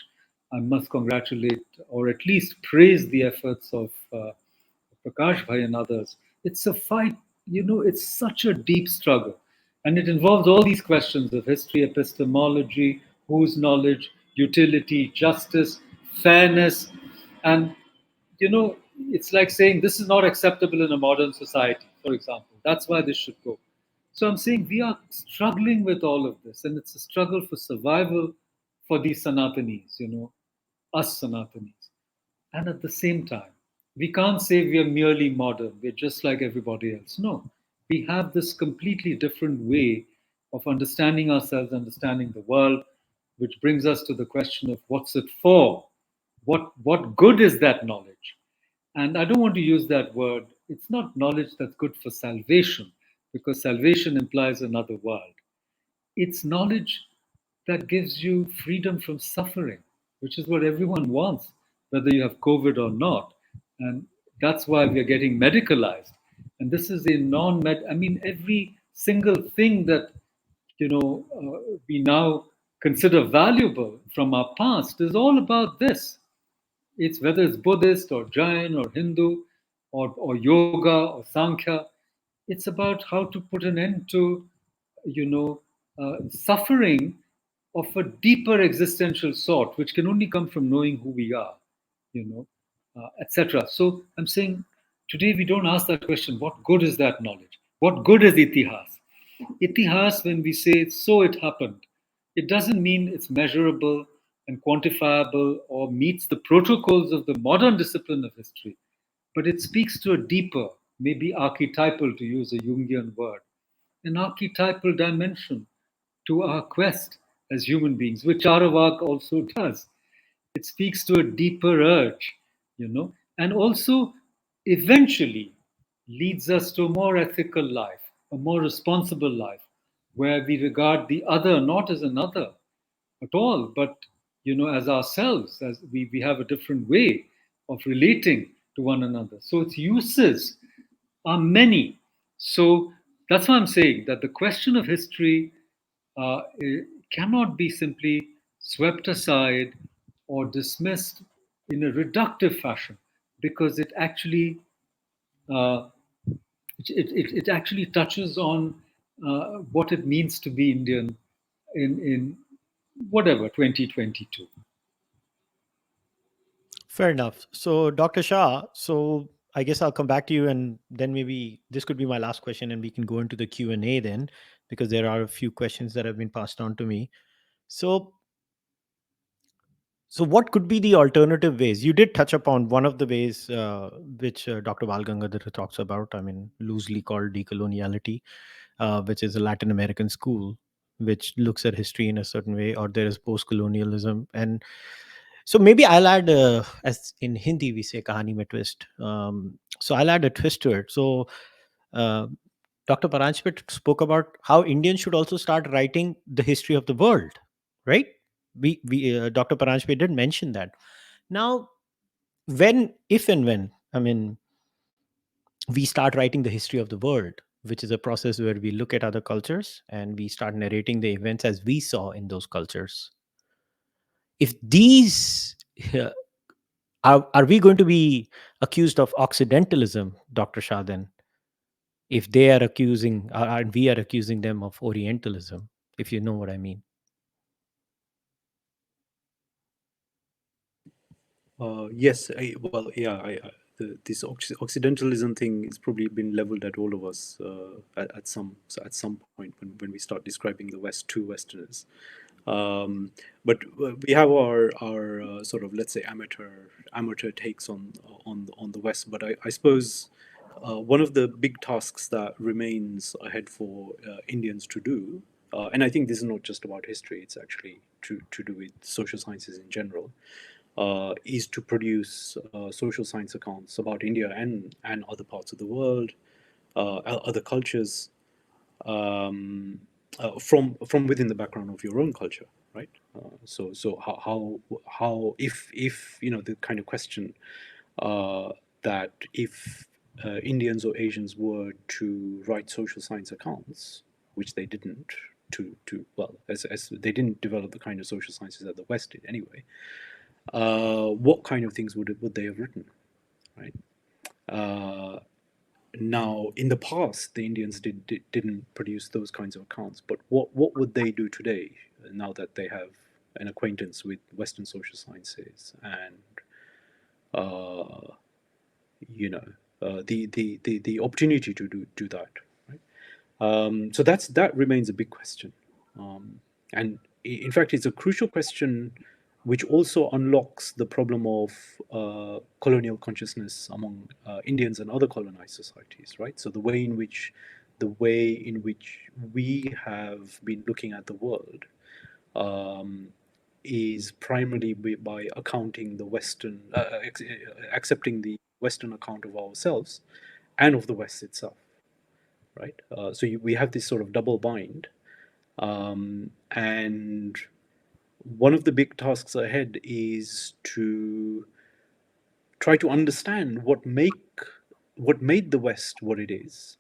I must congratulate or at least praise the efforts of Prakash Bhai and others. It's a fight, it's such a deep struggle. And it involves all these questions of history, epistemology, whose knowledge, utility, justice, fairness. And, it's like saying this is not acceptable in a modern society, for example. That's why this should go. So I'm saying we are struggling with all of this, and it's a struggle for survival for these Sanatanis, us Sanatanis. And at the same time, we can't say we are merely modern, we're just like everybody else. No, we have this completely different way of understanding ourselves, understanding the world, which brings us to the question of what's it for? What good is that knowledge? And I don't want to use that word. It's not knowledge that's good for salvation, because salvation implies another world. It's knowledge that gives you freedom from suffering, which is what everyone wants, whether you have COVID or not. And that's why we are getting medicalized. And this is a non-med. I mean, every single thing that we now consider valuable from our past is all about this. It's whether it's Buddhist or Jain or Hindu or yoga or Sankhya. It's about how to put an end to, suffering of a deeper existential sort, which can only come from knowing who we are, etc. So I'm saying today we don't ask that question, what good is that knowledge? What good is itihas? Itihas, when we say so it happened, it doesn't mean it's measurable and quantifiable or meets the protocols of the modern discipline of history, but it speaks to a deeper, maybe archetypal, to use a Jungian word, an archetypal dimension to our quest as human beings, which Arawak also does. It speaks to a deeper urge, and also eventually leads us to a more ethical life, a more responsible life, where we regard the other not as another at all, but as ourselves, as we have a different way of relating to one another. So its uses are many. So that's why I'm saying that the question of history cannot be simply swept aside or dismissed in a reductive fashion, because uh, it actually touches on what it means to be Indian in whatever 2022. Fair enough. So, Dr. Shah, so I guess I'll come back to you, and then maybe this could be my last question, and we can go into the Q and A then, because there are a few questions that have been passed on to me. So, what could be the alternative ways? You did touch upon one of the ways which Dr. Val Gangadhar talks about. I mean, loosely called decoloniality, which is a Latin American school which looks at history in a certain way, or there is postcolonialism. And so maybe I'll add, as in Hindi we say, kahani mein twist. So I'll add a twist to it. So uh, Dr. Paranjpit spoke about how Indians should also start writing the history of the world, right? Dr. Paranjpit did mention that. Now, when, if and when, I mean, we start writing the history of the world, which is a process where we look at other cultures and we start narrating the events as we saw in those cultures. If these are we going to be accused of Occidentalism, Dr. Shah, then? If they are accusing, and we are accusing them of Orientalism, if you know what I mean. Yes, well, yeah, this Occidentalism thing has probably been leveled at all of us at some point when we start describing the West to Westerners. But we have our sort of, let's say, amateur takes on the West. But I suppose one of the big tasks that remains ahead for Indians to do, and I think this is not just about history; it's actually to do with social sciences in general, is to produce social science accounts about India and other parts of the world, other cultures, from within the background of your own culture, right? So how if you know the kind of question that if Indians or Asians were to write social science accounts, which they didn't, to well, as they didn't develop the kind of social sciences that the West did anyway, what kind of things would they have written, right? Uh, Now, in the past, the Indians didn't produce those kinds of accounts, but what would they do today now that they have an acquaintance with Western social sciences and uh, you know the opportunity to do that, right? So that remains a big question, and in fact, it's a crucial question, which also unlocks the problem of colonial consciousness among Indians and other colonized societies, right? So the way in which we have been looking at the world um, is primarily by accounting the Western, accepting the Western account of ourselves and of the West itself, right? So we have this sort of double bind, and one of the big tasks ahead is to try to understand what made the West what it is,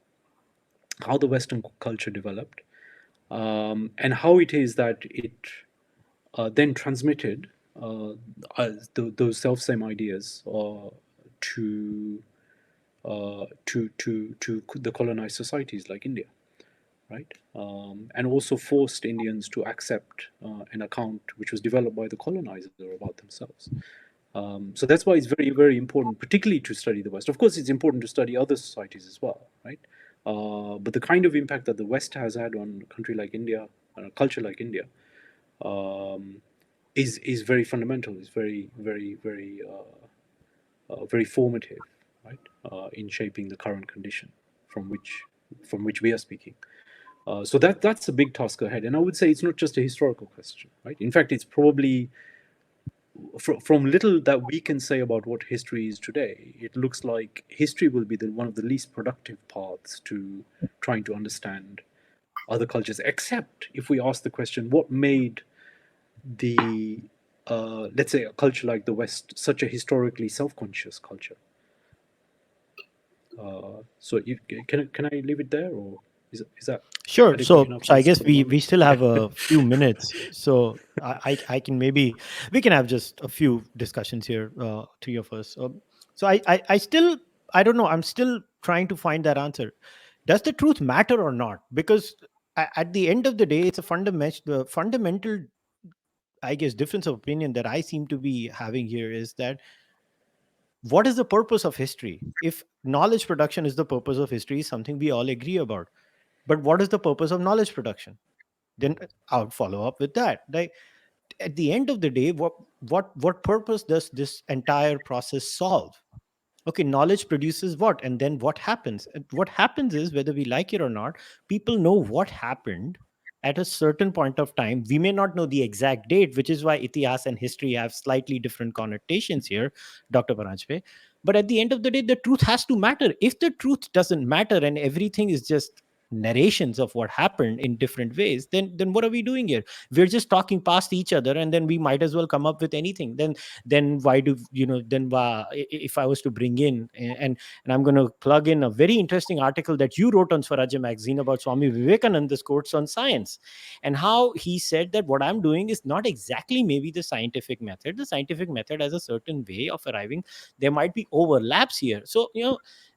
how the Western culture developed, and how it is that it then transmitted those self same ideas to to the colonized societies like India, right? And also forced Indians to accept an account which was developed by the colonizer about themselves. So that's why it's very, very important, particularly to study the West. Of course, it's important to study other societies as well, right? But the kind of impact that the West has had on a country like India, on a culture like India, um, is very fundamental. Is very, very, very formative, right? In shaping the current condition from which we are speaking. So that's a big task ahead, and I would say it's not just a historical question, right? In fact, it's probably from little that we can say about what history is today, it looks like history will be one of the least productive paths to trying to understand other cultures, except if we ask the question, what made the let's say a culture like the West such a historically self-conscious culture? So can I leave it there, or is that Sure. adequate So, enough I answer guess for the we moment? still have a few minutes. So I can maybe we can have just a few discussions here, three of us. So I still, I don't know. I'm still trying to find that answer. Does the truth matter or not? Because at the end of the day, it's a fundamental, I guess, difference of opinion that I seem to be having here is that what is the purpose of history? If knowledge production is the purpose of history, is something we all agree about. But what is the purpose of knowledge production? Then I would follow up with that. Like, at the end of the day, what purpose does this entire process solve? Okay, knowledge produces what, and then what happens? And what happens is, whether we like it or not, people know what happened at a certain point of time. We may not know the exact date, which is why itihas and history have slightly different connotations here, Dr. Paranjpe. But at the end of the day, the truth has to matter. If the truth doesn't matter and everything is just narrations of what happened in different ways, then what are we doing here? We're just talking past each other, and then we might as well come up with anything. Then why do you know then why, if I was to bring in, and I'm going to plug in a very interesting article that you wrote on Swarajya magazine about Swami Vivekananda's quotes on science, and how he said that what I'm doing is not exactly maybe the scientific method. The scientific method has a certain way of arriving. There might be overlaps here. So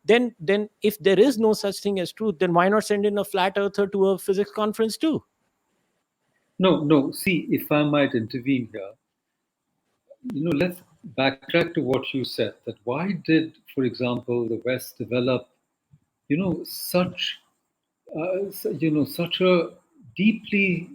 then if there is no such thing as truth, then why not send in a flat earther to a physics conference too? No, no. See, if I might intervene here, let's backtrack to what you said. That why did, for example, the West develop, such, such a deeply,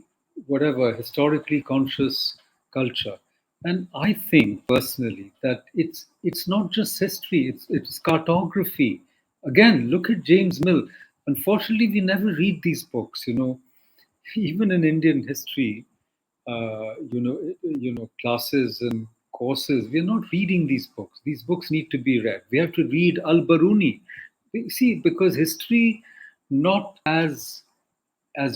whatever, historically conscious culture? And I think personally that it's not just history; it's cartography. Again, look at James Mill. Unfortunately, we never read these books. Even in Indian history, classes and courses. We are not reading these books. These books need to be read. We have to read Al-Baruni. See, because history, not as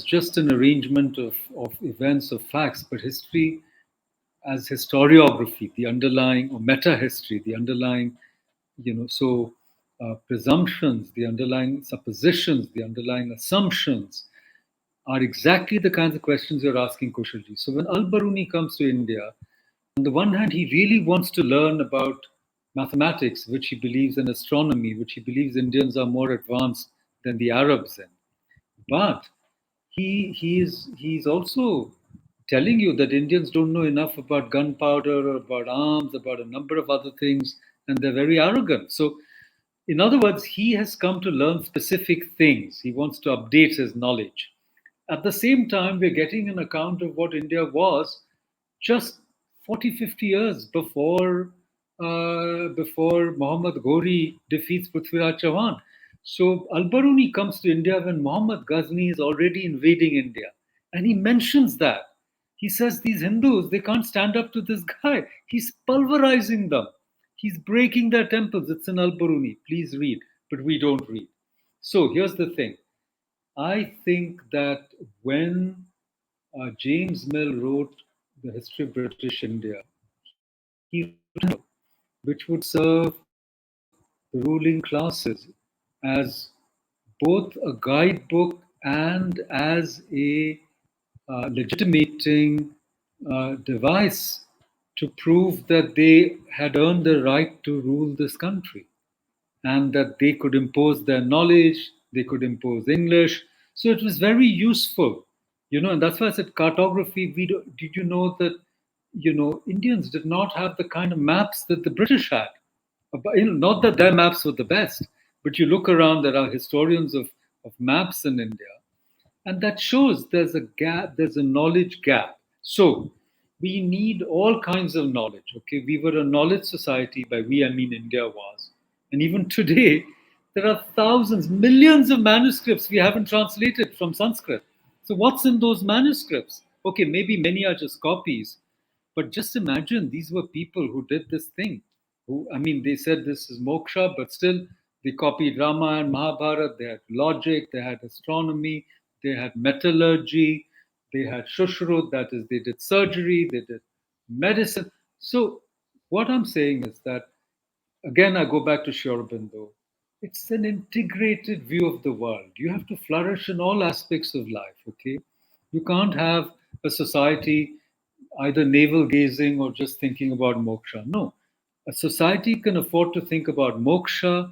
just an arrangement of events or facts, but history as historiography, the underlying, or meta history, the underlying, presumptions, the underlying suppositions, the underlying assumptions are exactly the kinds of questions you're asking, Kushalji. So when Al-Baruni comes to India, on the one hand, he really wants to learn about mathematics, which he believes, in astronomy, which he believes Indians are more advanced than the Arabs in. But he's also telling you that Indians don't know enough about gunpowder or about arms, about a number of other things, and they're very arrogant. So, in other words, he has come to learn specific things. He wants to update his knowledge. At the same time, we're getting an account of what India was just 40, 50 years before Muhammad Ghori defeats Prithviraj Chauhan. So Al-Baruni comes to India when Muhammad Ghazni is already invading India. And he mentions that. He says these Hindus, they can't stand up to this guy. He's pulverizing them. He's breaking their temples. It's in Al-Baruni. Please read. But we don't read. So here's the thing. I think that when James Mill wrote The History of British India, he wrote a manual which would serve the ruling classes as both a guidebook and as a legitimating device to prove that they had earned the right to rule this country and that they could impose their knowledge, they could impose English. So it was very useful, and that's why I said cartography. Did you know that, Indians did not have the kind of maps that the British had? Not that their maps were the best, but you look around, there are historians of maps in India, and that shows there's a gap, there's a knowledge gap. So we need all kinds of knowledge. Okay, we were a knowledge society. By we, I mean India was. And even today, there are thousands, millions of manuscripts we haven't translated from Sanskrit. So what's in those manuscripts? Okay, maybe many are just copies, but just imagine these were people who did this thing. Who, I mean, they said this is moksha, but still they copied Rama and Mahabharata. They had logic, they had astronomy, they had metallurgy, they had shushrut, that is, they did surgery, they did medicine. So what I'm saying is that, again, I go back to Sri Aurobindo. It's an integrated view of the world. You have to flourish in all aspects of life, okay? You can't have a society either navel gazing or just thinking about moksha. No. A society can afford to think about moksha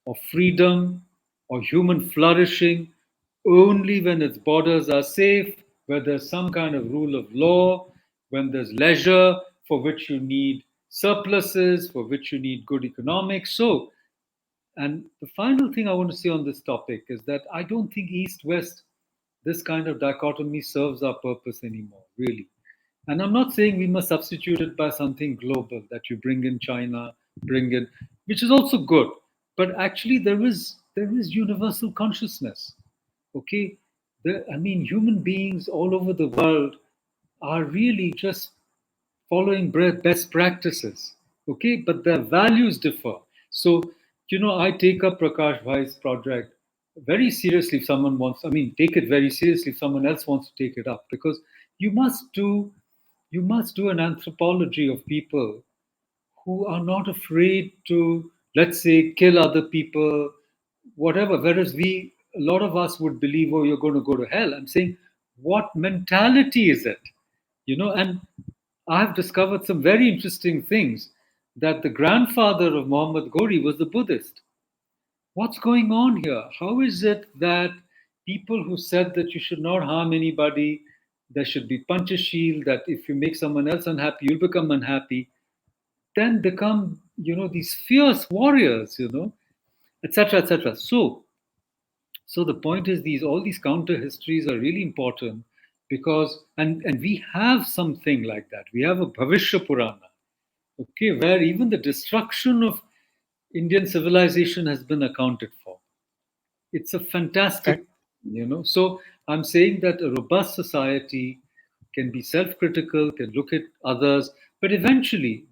or freedom or human flourishing only when its borders are safe, where there's some kind of rule of law, when there's leisure for which you need surpluses, for which you need good economics. So, and the final thing I want to say on this topic is that I don't think East West, this kind of dichotomy serves our purpose anymore, really. And I'm not saying we must substitute it by something global that you bring in China, bring in, which is also good. But actually, there is universal consciousness. Okay, I mean, human beings all over the world are really just following best practices. Okay, but their values differ. So, I take up Prakash Bhai's project very seriously if someone wants, I mean, take it very seriously if someone else wants to take it up, because you must do you must do an anthropology of people who are not afraid to, let's say, kill other people, whatever. Whereas a lot of us would believe, oh, you're going to go to hell. I'm saying, what mentality is it? And I've discovered some very interesting things, that the grandfather of Muhammad Ghori was a Buddhist. What's going on here? How is it that people who said that you should not harm anybody, there should be Panchashil, that if you make someone else unhappy, you'll become unhappy, then become, these fierce warriors, etc., etc. So the point is, these all these counter histories are really important, because and we have something like that. We have a Bhavishya Purana, okay, where even the destruction of Indian civilization has been accounted for. It's a fantastic, so I'm saying that a robust society can be self-critical, can look at others, but eventually,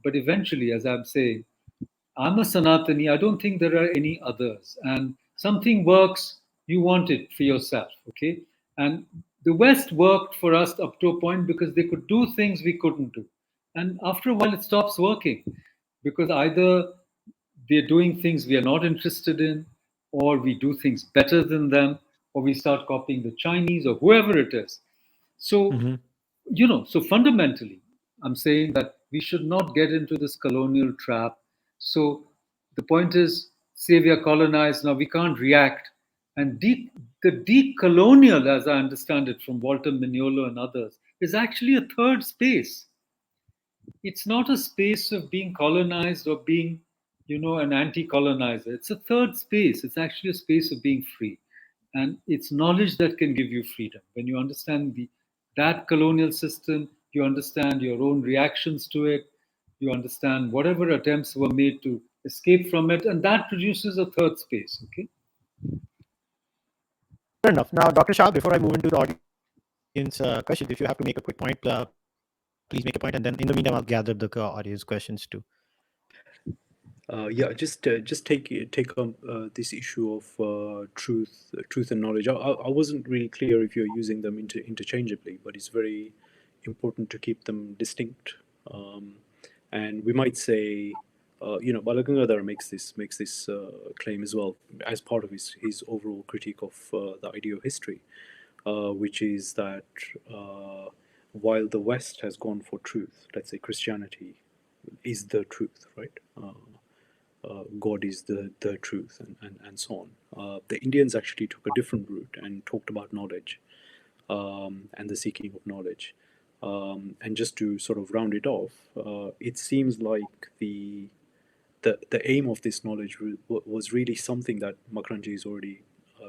as I'm saying, I'm a Sanatani. I don't think there are any others. And something works, you want it for yourself. Okay. And the West worked for us up to a point because they could do things we couldn't do. And after a while, it stops working, because either they're doing things we are not interested in, or we do things better than them, or we start copying the Chinese or whoever it is. So, Hmm. so fundamentally, I'm saying that we should not get into this colonial trap. So the point is, say we are colonized, now we can't react. And the decolonial, as I understand it from Walter Mignolo and others, is actually a third space. It's not a space of being colonized or being, an anti-colonizer. It's a third space. It's actually a space of being free, and it's knowledge that can give you freedom. When you understand that colonial system, you understand your own reactions to it, you understand whatever attempts were made to escape from it, and that produces a third space. Okay. Fair enough. Now, Dr. Shah, before I move into the audience questions, if you have to make a quick point, please make a point, and then in the meantime, I'll gather the audience questions too. Yeah, just take on this issue of truth and knowledge. I wasn't really clear if you're using them interchangeably, but it's very important to keep them distinct. Um, and we might say, Balagangadhar makes this claim as well as part of his overall critique of the idea of history, which is that while the West has gone for truth, let's say Christianity is the truth, right? God is the truth, and so on. The Indians actually took a different route and talked about knowledge, and the seeking of knowledge. And just to sort of round it off, it seems like the aim of this knowledge was really something that Makranji has already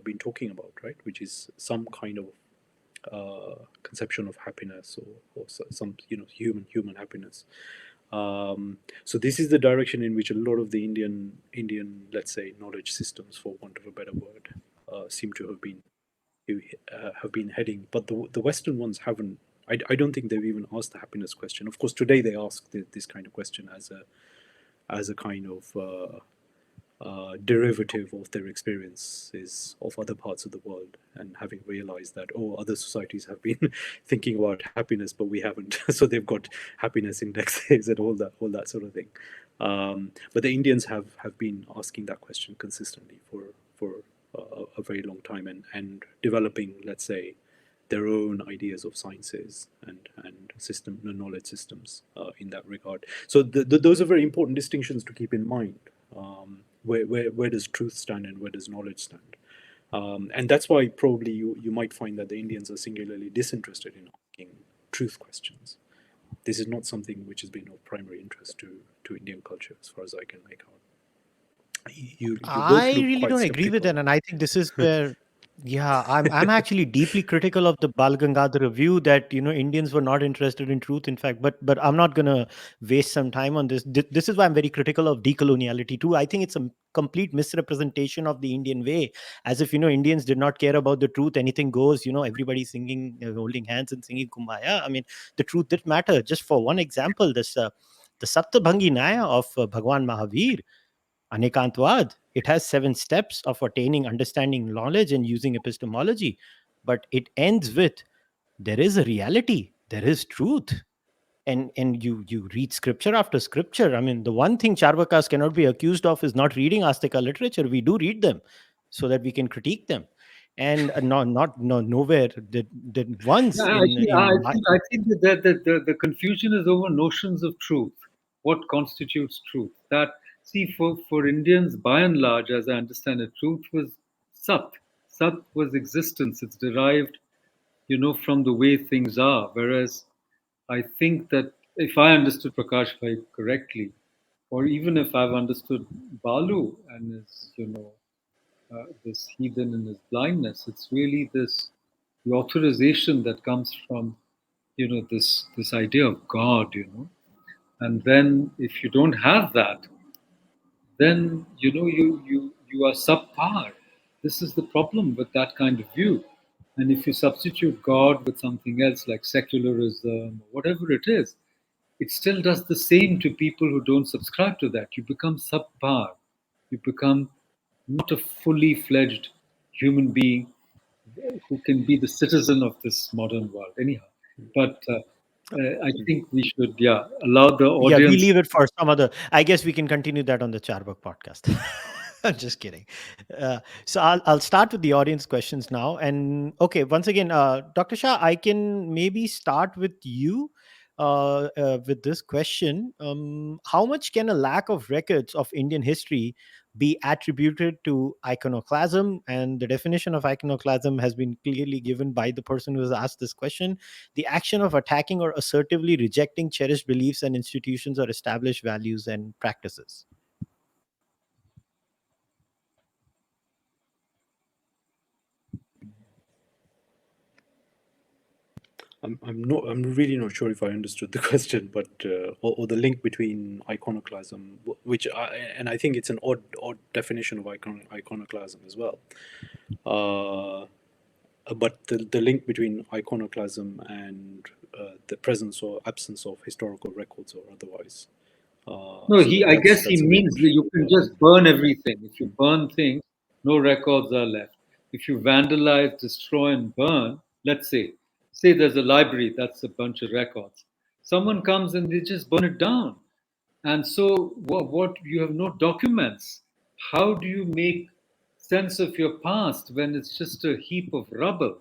been talking about, right? Which is some kind of conception of happiness, or some human happiness. So this is the direction in which a lot of the Indian, let's say, knowledge systems, for want of a better word, seem to have been heading. But the Western ones haven't. I don't think they've even asked the happiness question. Of course, today they ask this kind of question as a kind of derivative of their experiences of other parts of the world, and having realized that, oh, other societies have been thinking about happiness, but we haven't. So they've got happiness indexes and all that sort of thing. But the Indians have been asking that question consistently for a very long time, and developing, let's say, their own ideas of sciences and knowledge systems in that regard. So those are very important distinctions to keep in mind. Where does truth stand and where does knowledge stand? And that's why probably you might find that the Indians are singularly disinterested in asking truth questions. This is not something which has been of primary interest to Indian culture, as far as I can make out. You both I look really quite don't agree with that, skeptical. and I think this is where, yeah, I'm actually deeply critical of the Bal Gangadhar view that Indians were not interested in truth. In fact, but I'm not gonna waste some time on this. This is why I'm very critical of decoloniality too. I think it's a complete misrepresentation of the Indian way, as if Indians did not care about the truth. Anything goes. Everybody singing, holding hands and singing Kumbaya. I mean, the truth did matter. Just for one example, this the Saptabhangi Naya of Bhagwan Mahavir, Anekantwad. It has 7 steps of attaining understanding knowledge and using epistemology, but it ends with there is a reality, there is truth. And you read scripture after scripture. I mean, the one thing Charvakas cannot be accused of is not reading Astika literature. We do read them so that we can critique them. And not no, nowhere did Yeah, once in my I think that the confusion is over notions of truth. What constitutes truth? That, see, for Indians, by and large, as I understand it, truth was sat. Sat was existence. It's derived, from the way things are. Whereas I think that if I understood Prakash Bhai correctly, or even if I've understood Balu and his, this heathen in his blindness, it's really this the authorization that comes from this idea of God, and then if you don't have that, then you are subpar. This is the problem with that kind of view. And if you substitute God with something else like secularism or whatever it is, it still does the same to people who don't subscribe to that. You become subpar. You become not a fully fledged human being who can be the citizen of this modern world. Anyhow, but I think we should, yeah, allow the Yeah, we audience. leave it for some other. I guess we can continue that on the Charbak podcast. I'm just kidding. So I'll start with the audience questions now. And okay, once again, Dr. Shah, I can maybe start with you with this question. How much can a lack of records of Indian history be attributed to iconoclasm? And the definition of iconoclasm has been clearly given by the person who has asked this question: the action of attacking or assertively rejecting cherished beliefs and institutions or established values and practices. I'm really not sure if I understood the question, but or the link between iconoclasm, and I think it's an odd definition of iconoclasm as well. Uh, but the link between iconoclasm and the presence or absence of historical records or otherwise. No, So I guess he that's a bit. means that you can just burn everything. If you burn things, no records are left. If you vandalize, destroy, and burn, let's say there's a library, that's a bunch of records. Someone comes and they just burn it down. And so, what you have no documents. How do you make sense of your past when it's just a heap of rubble?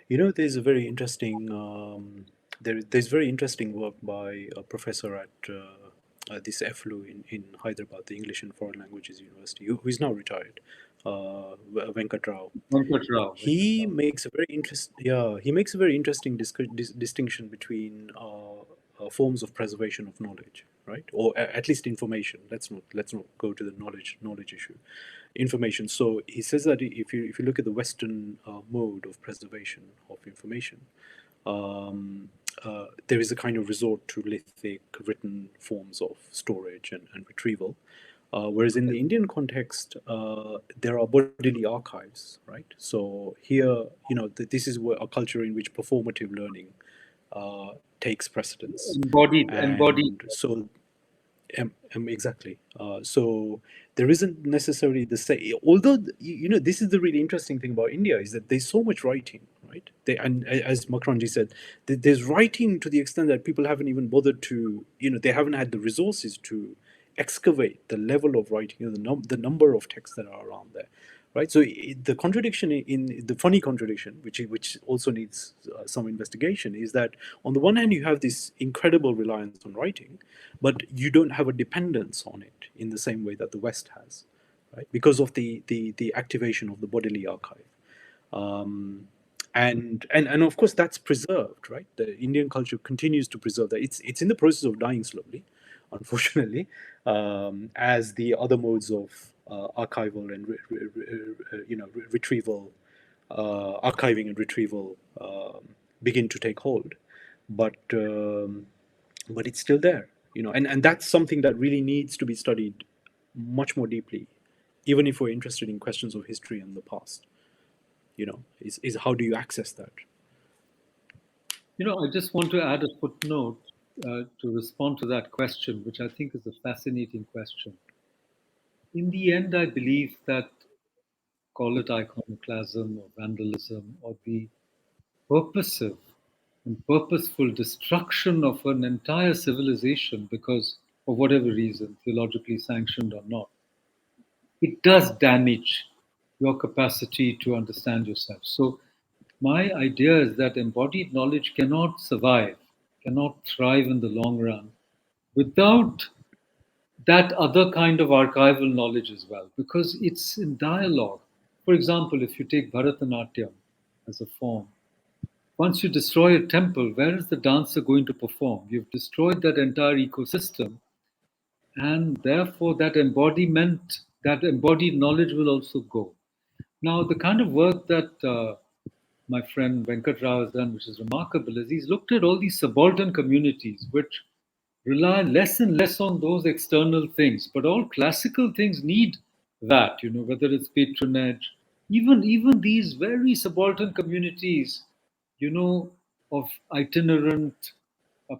There's a very interesting there's very interesting work by a professor at this FLU in Hyderabad, the English and Foreign Languages University, who is now retired, Venkat Rao. Venkat Rao, Venkat He Rao. makes a very he makes a very interesting distinction between forms of preservation of knowledge, right, or at least information. Let's not go to the knowledge issue. Information. So he says that if you look at the Western mode of preservation of information, there is a kind of resort to lithic written forms of storage and retrieval. Whereas in the Indian context, there are bodily archives, right? So here, this is where a culture in which performative learning takes precedence, Embodied. and so exactly. So there isn't necessarily the same. Although this is the really interesting thing about India is that there's so much writing, right? As Makranji said, there's writing to the extent that people haven't even bothered to, they haven't had the resources to excavate the level of writing, the number of texts that are around there, right? So the contradiction in the funny contradiction, which also needs some investigation, is that on the one hand you have this incredible reliance on writing, but you don't have a dependence on it in the same way that the West has, right? Because of the activation of the bodily archive. Um, and of course that's preserved, right? The Indian culture continues to preserve that. It's in the process of dying slowly, unfortunately, as the other modes of archival and retrieval, archiving and retrieval begin to take hold. But it's still there, and that's something that really needs to be studied much more deeply, even if we're interested in questions of history and the past. Is how do you access that? I just want to add a footnote to respond to that question, which I think is a fascinating question. In the end, I believe that, call it iconoclasm or vandalism, or the purposive and purposeful destruction of an entire civilization because of whatever reason, theologically sanctioned or not, it does damage your capacity to understand yourself. So, my idea is that embodied knowledge cannot survive, cannot thrive in the long run without that other kind of archival knowledge as well, because it's in dialogue. For example, if you take Bharatanatyam as a form, once you destroy a temple, where is the dancer going to perform? You've destroyed that entire ecosystem, and therefore that embodied knowledge will also go. Now, the kind of work that my friend Venkat Rao has done, which is remarkable, is he's looked at all these subaltern communities which rely less and less on those external things, but all classical things need that, whether it's patronage, even these very subaltern communities, you know, of itinerant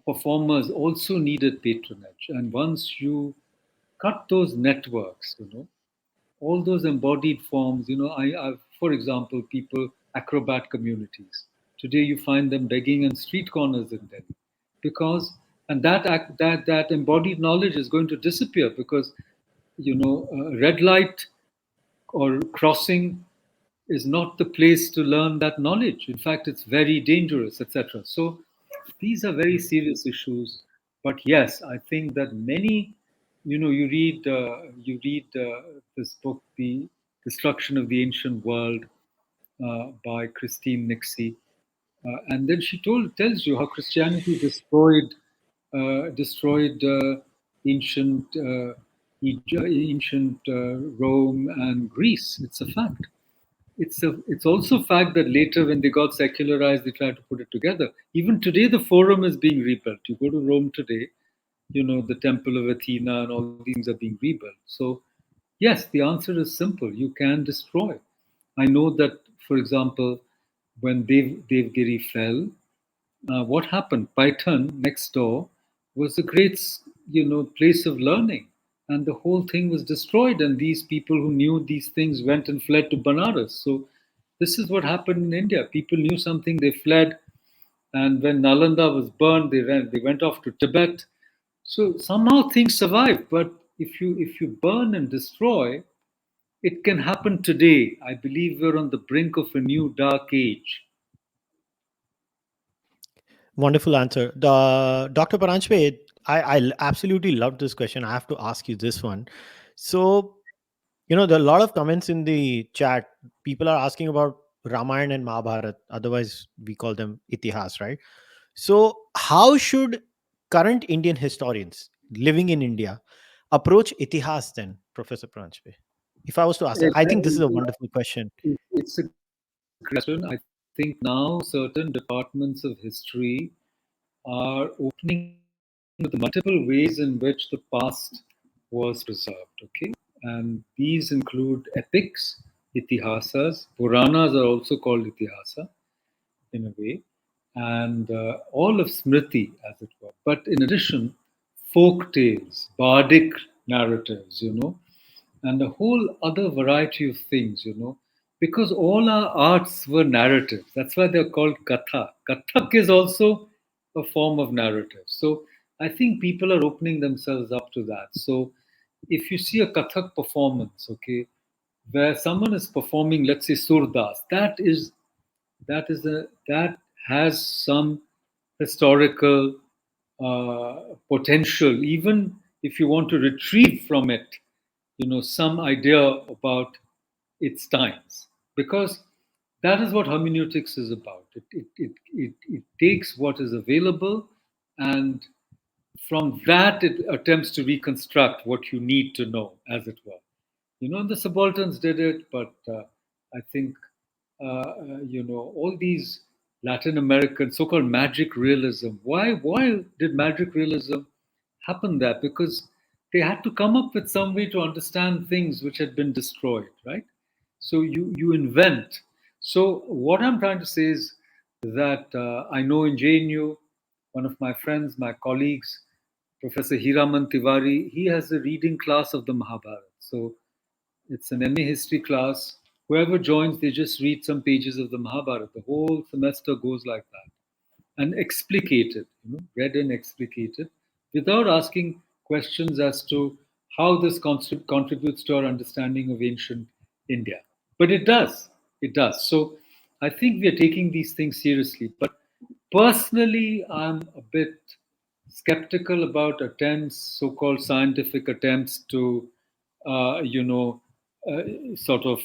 performers also needed patronage. And once you cut those networks, all those embodied forms, for example, people, acrobat communities. Today you find them begging on street corners in Delhi because, and that embodied knowledge is going to disappear because, red light or crossing is not the place to learn that knowledge. In fact, it's very dangerous, etc. So these are very serious issues. But yes, I think that many, you read this book, The Destruction of the Ancient World, by Christine Nixie, and then she tells you how Christianity destroyed ancient ancient Rome and Greece. It's a fact. It's also a fact that later, when they got secularized, they tried to put it together. Even today, the Forum is being rebuilt. You go to Rome today, the Temple of Athena and all these things are being rebuilt. So, yes, the answer is simple. You can destroy. I know that, for example, when Devgiri fell, what happened? Python next door was a great, place of learning, and the whole thing was destroyed. And these people who knew these things went and fled to Banaras. So this is what happened in India. People knew something, they fled, and when Nalanda was burned, they went off to Tibet. So somehow things survive. But if you burn and destroy, it can happen today. I believe we're on the brink of a new dark age. Wonderful answer. Dr. Paranjpe, I absolutely love this question. I have to ask you this one. So, there are a lot of comments in the chat. People are asking about Ramayana and Mahabharata. Otherwise, we call them Itihas, right? So, how should current Indian historians living in India approach Itihas then, Professor Paranjpe? If I was to ask that, I think this is a wonderful question. It's a question. I think now certain departments of history are opening with the multiple ways in which the past was preserved. Okay, and these include epics, itihasas. Puranas are also called itihasa in a way, and all of Smriti, as it were. But in addition, folk tales, bardic narratives, and a whole other variety of things, because all our arts were narratives. That's why they're called katha. Kathak is also a form of narrative. So I think people are opening themselves up to that. So if you see a Kathak performance, okay, where someone is performing, let's say Surdas, that has some historical potential, even if you want to retrieve from it, some idea about its times, because that is what hermeneutics is about. It takes what is available, and from that it attempts to reconstruct what you need to know, as it were. The subalterns did it, but I think all these Latin American so-called magic realism. Why did magic realism happen there? Because they had to come up with some way to understand things which had been destroyed, right? So you invent. So what I'm trying to say is that I know in JNU, one of my friends, my colleagues, Professor Hiraman Tiwari, he has a reading class of the Mahabharata. So it's an MA history class. Whoever joins, they just read some pages of the Mahabharata. The whole semester goes like that and explicated, read and explicated, without asking questions as to how this contributes to our understanding of ancient India. But it does. It does. So I think we are taking these things seriously. But personally, I'm a bit skeptical about attempts, so called scientific attempts to, sort of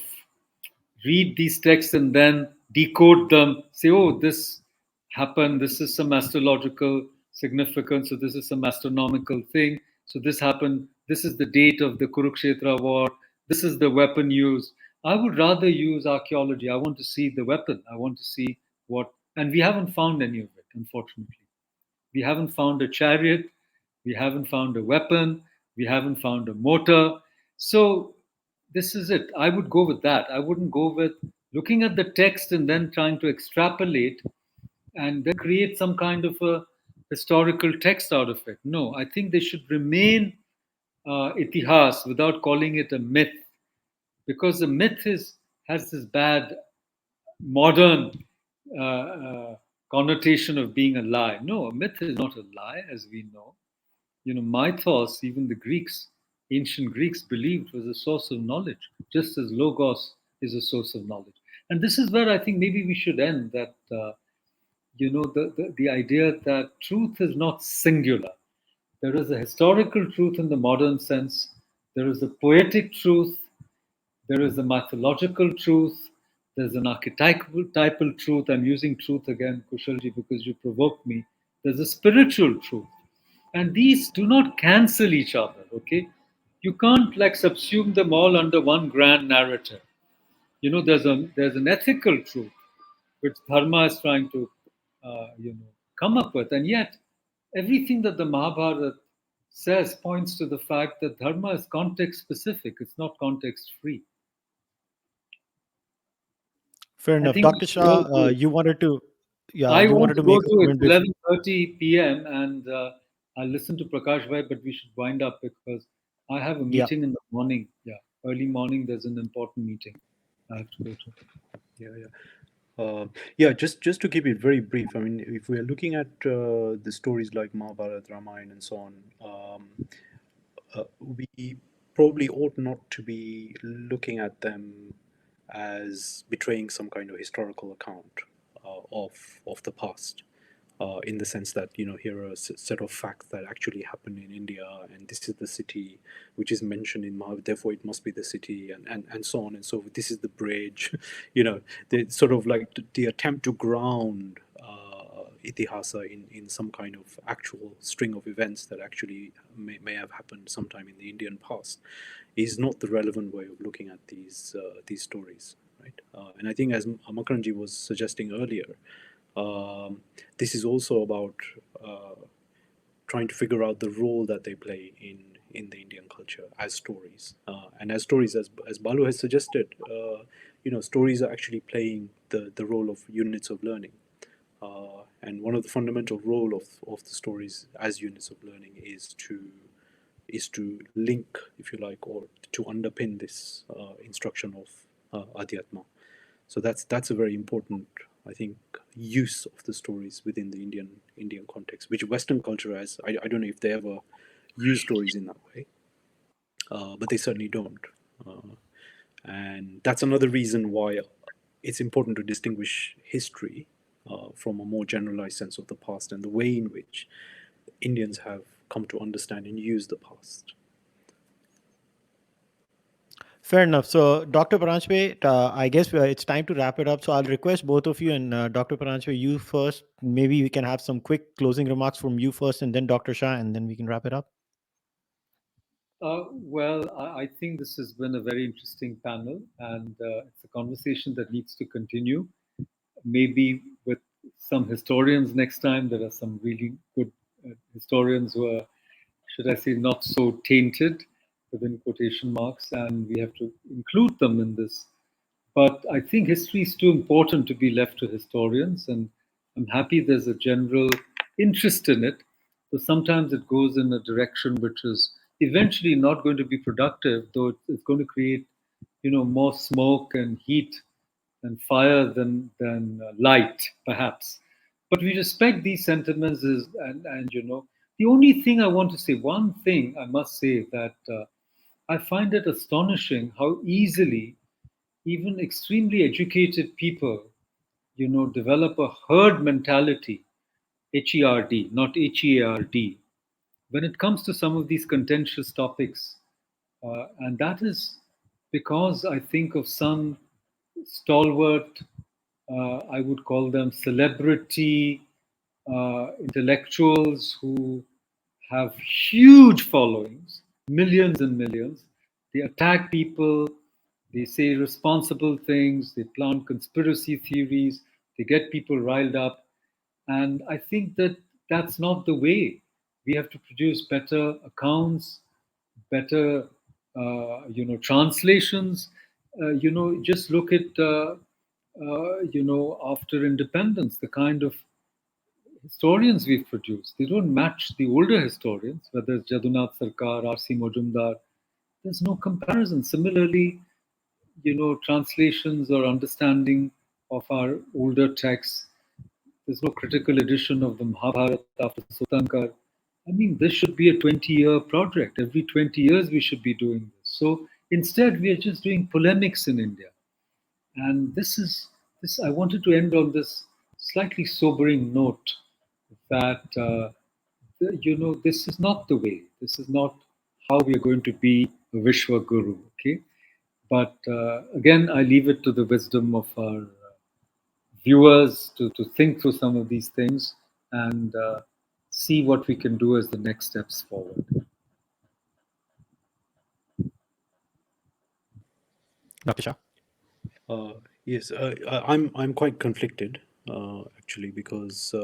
read these texts and then decode them, say, oh, this happened, this is some astrological significance, so this is some astronomical thing, so this happened, this is the date of the Kurukshetra war, this is the weapon used. I would rather use archaeology. I want to see the weapon. I want to see what, and we haven't found any of it, unfortunately. We haven't found a chariot. We haven't found a weapon. We haven't found a motor. So this is it. I would go with that. I wouldn't go with looking at the text and then trying to extrapolate and then create some kind of a historical text out of it. No, I think they should remain itihas without calling it a myth, because the myth has this bad modern connotation of being a lie. No, a myth is not a lie, as we know. Mythos, even the Greeks, ancient Greeks believed was a source of knowledge, just as logos is a source of knowledge. And this is where I think maybe we should end, that, the idea that truth is not singular. There is a historical truth in the modern sense, there is a poetic truth, there is a mythological truth, there's an archetypal truth. I'm using truth again, Kushalji, because you provoked me. There's a spiritual truth. And these do not cancel each other, okay? You can't like subsume them all under one grand narrative. There's an ethical truth which dharma is trying to, come up with, and yet everything that the Mahabharata says points to the fact that dharma is context specific. It's not context free. Fair I enough. think we Dr. should all Shah, go. you wanted to, yeah, I you want wanted to to go make a to it. comment before. 11:30 p.m. and I'll listen to Prakash Bhai, but we should wind up because I have a Yeah. meeting in the morning. Yeah, early morning. There's an important meeting I have to go to. Yeah, yeah. Yeah, just to keep it very brief, I mean, if we are looking at the stories like Mahabharata, Ramayana, and so on, we probably ought not to be looking at them as betraying some kind of historical account of the past. In the sense that, here are a set of facts that actually happened in India, and this is the city which is mentioned in Mahabharata, therefore it must be the city, and so on and so forth. This is the bridge. The sort of like the attempt to ground itihasa in some kind of actual string of events that actually may have happened sometime in the Indian past is not the relevant way of looking at these stories, right? And I think, as Makaranji was suggesting earlier, this is also about trying to figure out the role that they play in the Indian culture as stories, and as stories, as Balu has suggested, stories are actually playing the role of units of learning. And one of the fundamental role of the stories as units of learning is to link, if you like, or to underpin this instruction of Adhyatma. So that's a very important, I think, use of the stories within the Indian context, which Western culture has. I don't know if they ever use stories in that way, but they certainly don't. And that's another reason why it's important to distinguish history from a more generalized sense of the past and the way in which Indians have come to understand and use the past. Fair enough. So, Dr. Paranjpe, I guess it's time to wrap it up. So, I'll request both of you and Dr. Paranjpe, you first. Maybe we can have some quick closing remarks from you first, and then Dr. Shah, and then we can wrap it up. I think this has been a very interesting panel, and it's a conversation that needs to continue. Maybe with some historians next time. There are some really good historians who are, should I say, not so tainted within quotation marks, and we have to include them in this. But I think history is too important to be left to historians, and I'm happy there's a general interest in it. So sometimes it goes in a direction which is eventually not going to be productive, though it's going to create, more smoke and heat and fire than light, perhaps. But we respect these sentiments, and the only thing I want to say, one thing I must say that I find it astonishing how easily even extremely educated people, develop a herd mentality, HERD, not HEARD, when it comes to some of these contentious topics. And that is because I think of some stalwart, I would call them celebrity intellectuals who have huge followings, millions and millions. They attack people, they say responsible things, they plant conspiracy theories, they get people riled up. And I think that that's not the way. We have to produce better accounts, better, translations. Just look at, after independence, the kind of historians we've produced. They don't match the older historians, whether it's Jadunath Sarkar, R.C. Mojumdar. There's no comparison. Similarly, translations or understanding of our older texts. There's no critical edition of the Mahabharata after Sotankar. I mean, this should be a 20-year project. Every 20 years, we should be doing this. So instead, we are just doing polemics in India. And this. I wanted to end on this slightly sobering note that this is not the way. This is not how we are going to be a Vishwa Guru. Okay, but again, I leave it to the wisdom of our viewers to think through some of these things and see what we can do as the next steps forward. Dr. Shah. Yes, I'm quite conflicted actually because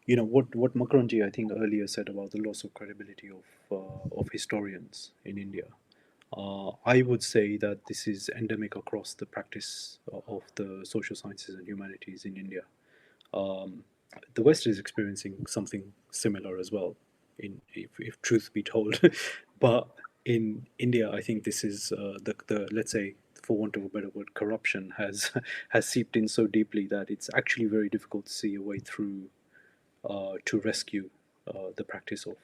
what Makaranji I think earlier said about the loss of credibility of historians in India. I would say that this is endemic across the practice of the social sciences and humanities in India. Um, the West is experiencing something similar as well, if truth be told. But in India, I think this is the let's say, for want of a better word, corruption has has seeped in so deeply that it's actually very difficult to see a way through to rescue the practice of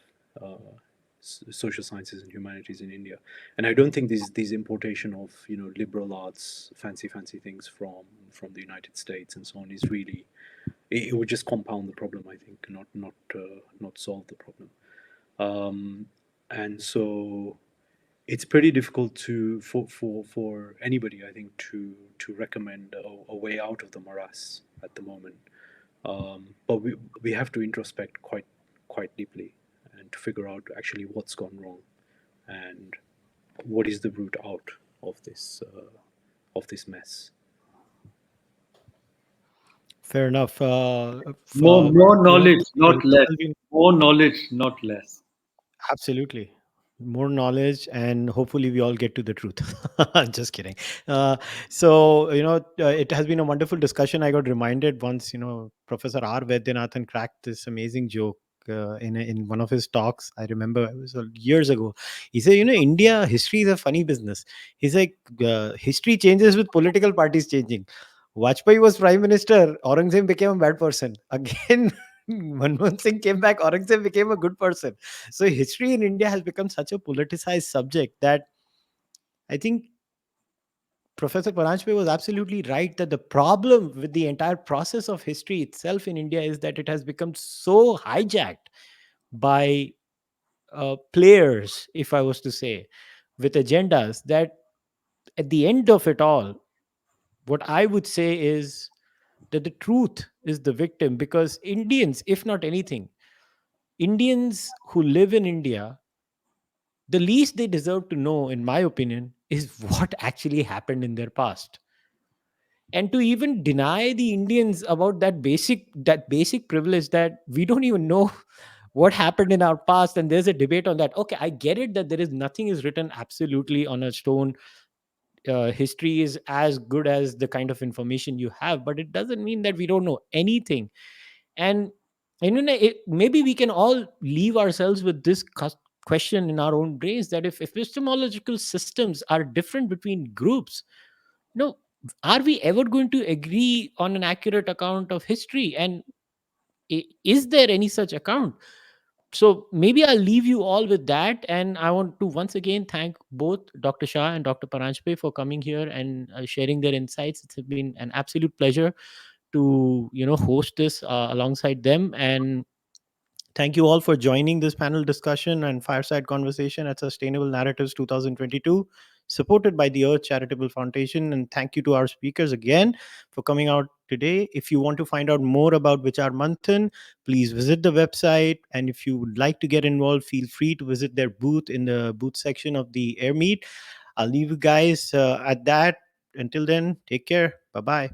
social sciences and humanities in India. And I don't think these importation of liberal arts, fancy things from the United States and so on is really, it would just compound the problem. I think not solve the problem. And so it's pretty difficult to for anybody, I think, to recommend a way out of the morass at the moment. But we have to introspect quite deeply and to figure out actually what's gone wrong and what is the route out of this mess. Fair enough. More knowledge, Well, not less. More knowledge, not less. absolutely. More knowledge, and hopefully, we all get to the truth. Just kidding. It has been a wonderful discussion. I got reminded once, Professor R. Vaidyanathan cracked this amazing joke in one of his talks. I remember it was years ago. He said, India history is a funny business. He's like, history changes with political parties changing. Vajpayee was prime minister, Aurangzeb became a bad person. Again, Manmohan Singh came back, Aurangzeb became a good person. So history in India has become such a politicized subject that I think Professor Paranjpe was absolutely right that the problem with the entire process of history itself in India is that it has become so hijacked by players, if I was to say, with agendas that at the end of it all, what I would say is that the truth is the victim, because Indians, if not anything, Indians who live in India, the least they deserve to know, in my opinion, is what actually happened in their past. And to even deny the Indians about that basic privilege, that we don't even know what happened in our past, and there's a debate on that. Okay, I get it that there is nothing is written absolutely on a stone. History is as good as the kind of information you have, but it doesn't mean that we don't know anything. And maybe we can all leave ourselves with this question in our own brains, that if epistemological systems are different between groups, no, are we ever going to agree on an accurate account of history? And is there any such account? So maybe I'll leave you all with that. And I want to once again thank both Dr. Shah and Dr. Paranjpe for coming here and sharing their insights. It's been an absolute pleasure to host this alongside them. And thank you all for joining this panel discussion and fireside conversation at Sustainable Narratives 2022, supported by the Earth Charitable Foundation. And thank you to our speakers again for coming out today. If you want to find out more about Vichaar Manthan, please visit the website. And if you would like to get involved, feel free to visit their booth in the booth section of the Air Meet. I'll leave you guys at that. Until then, take care. Bye bye.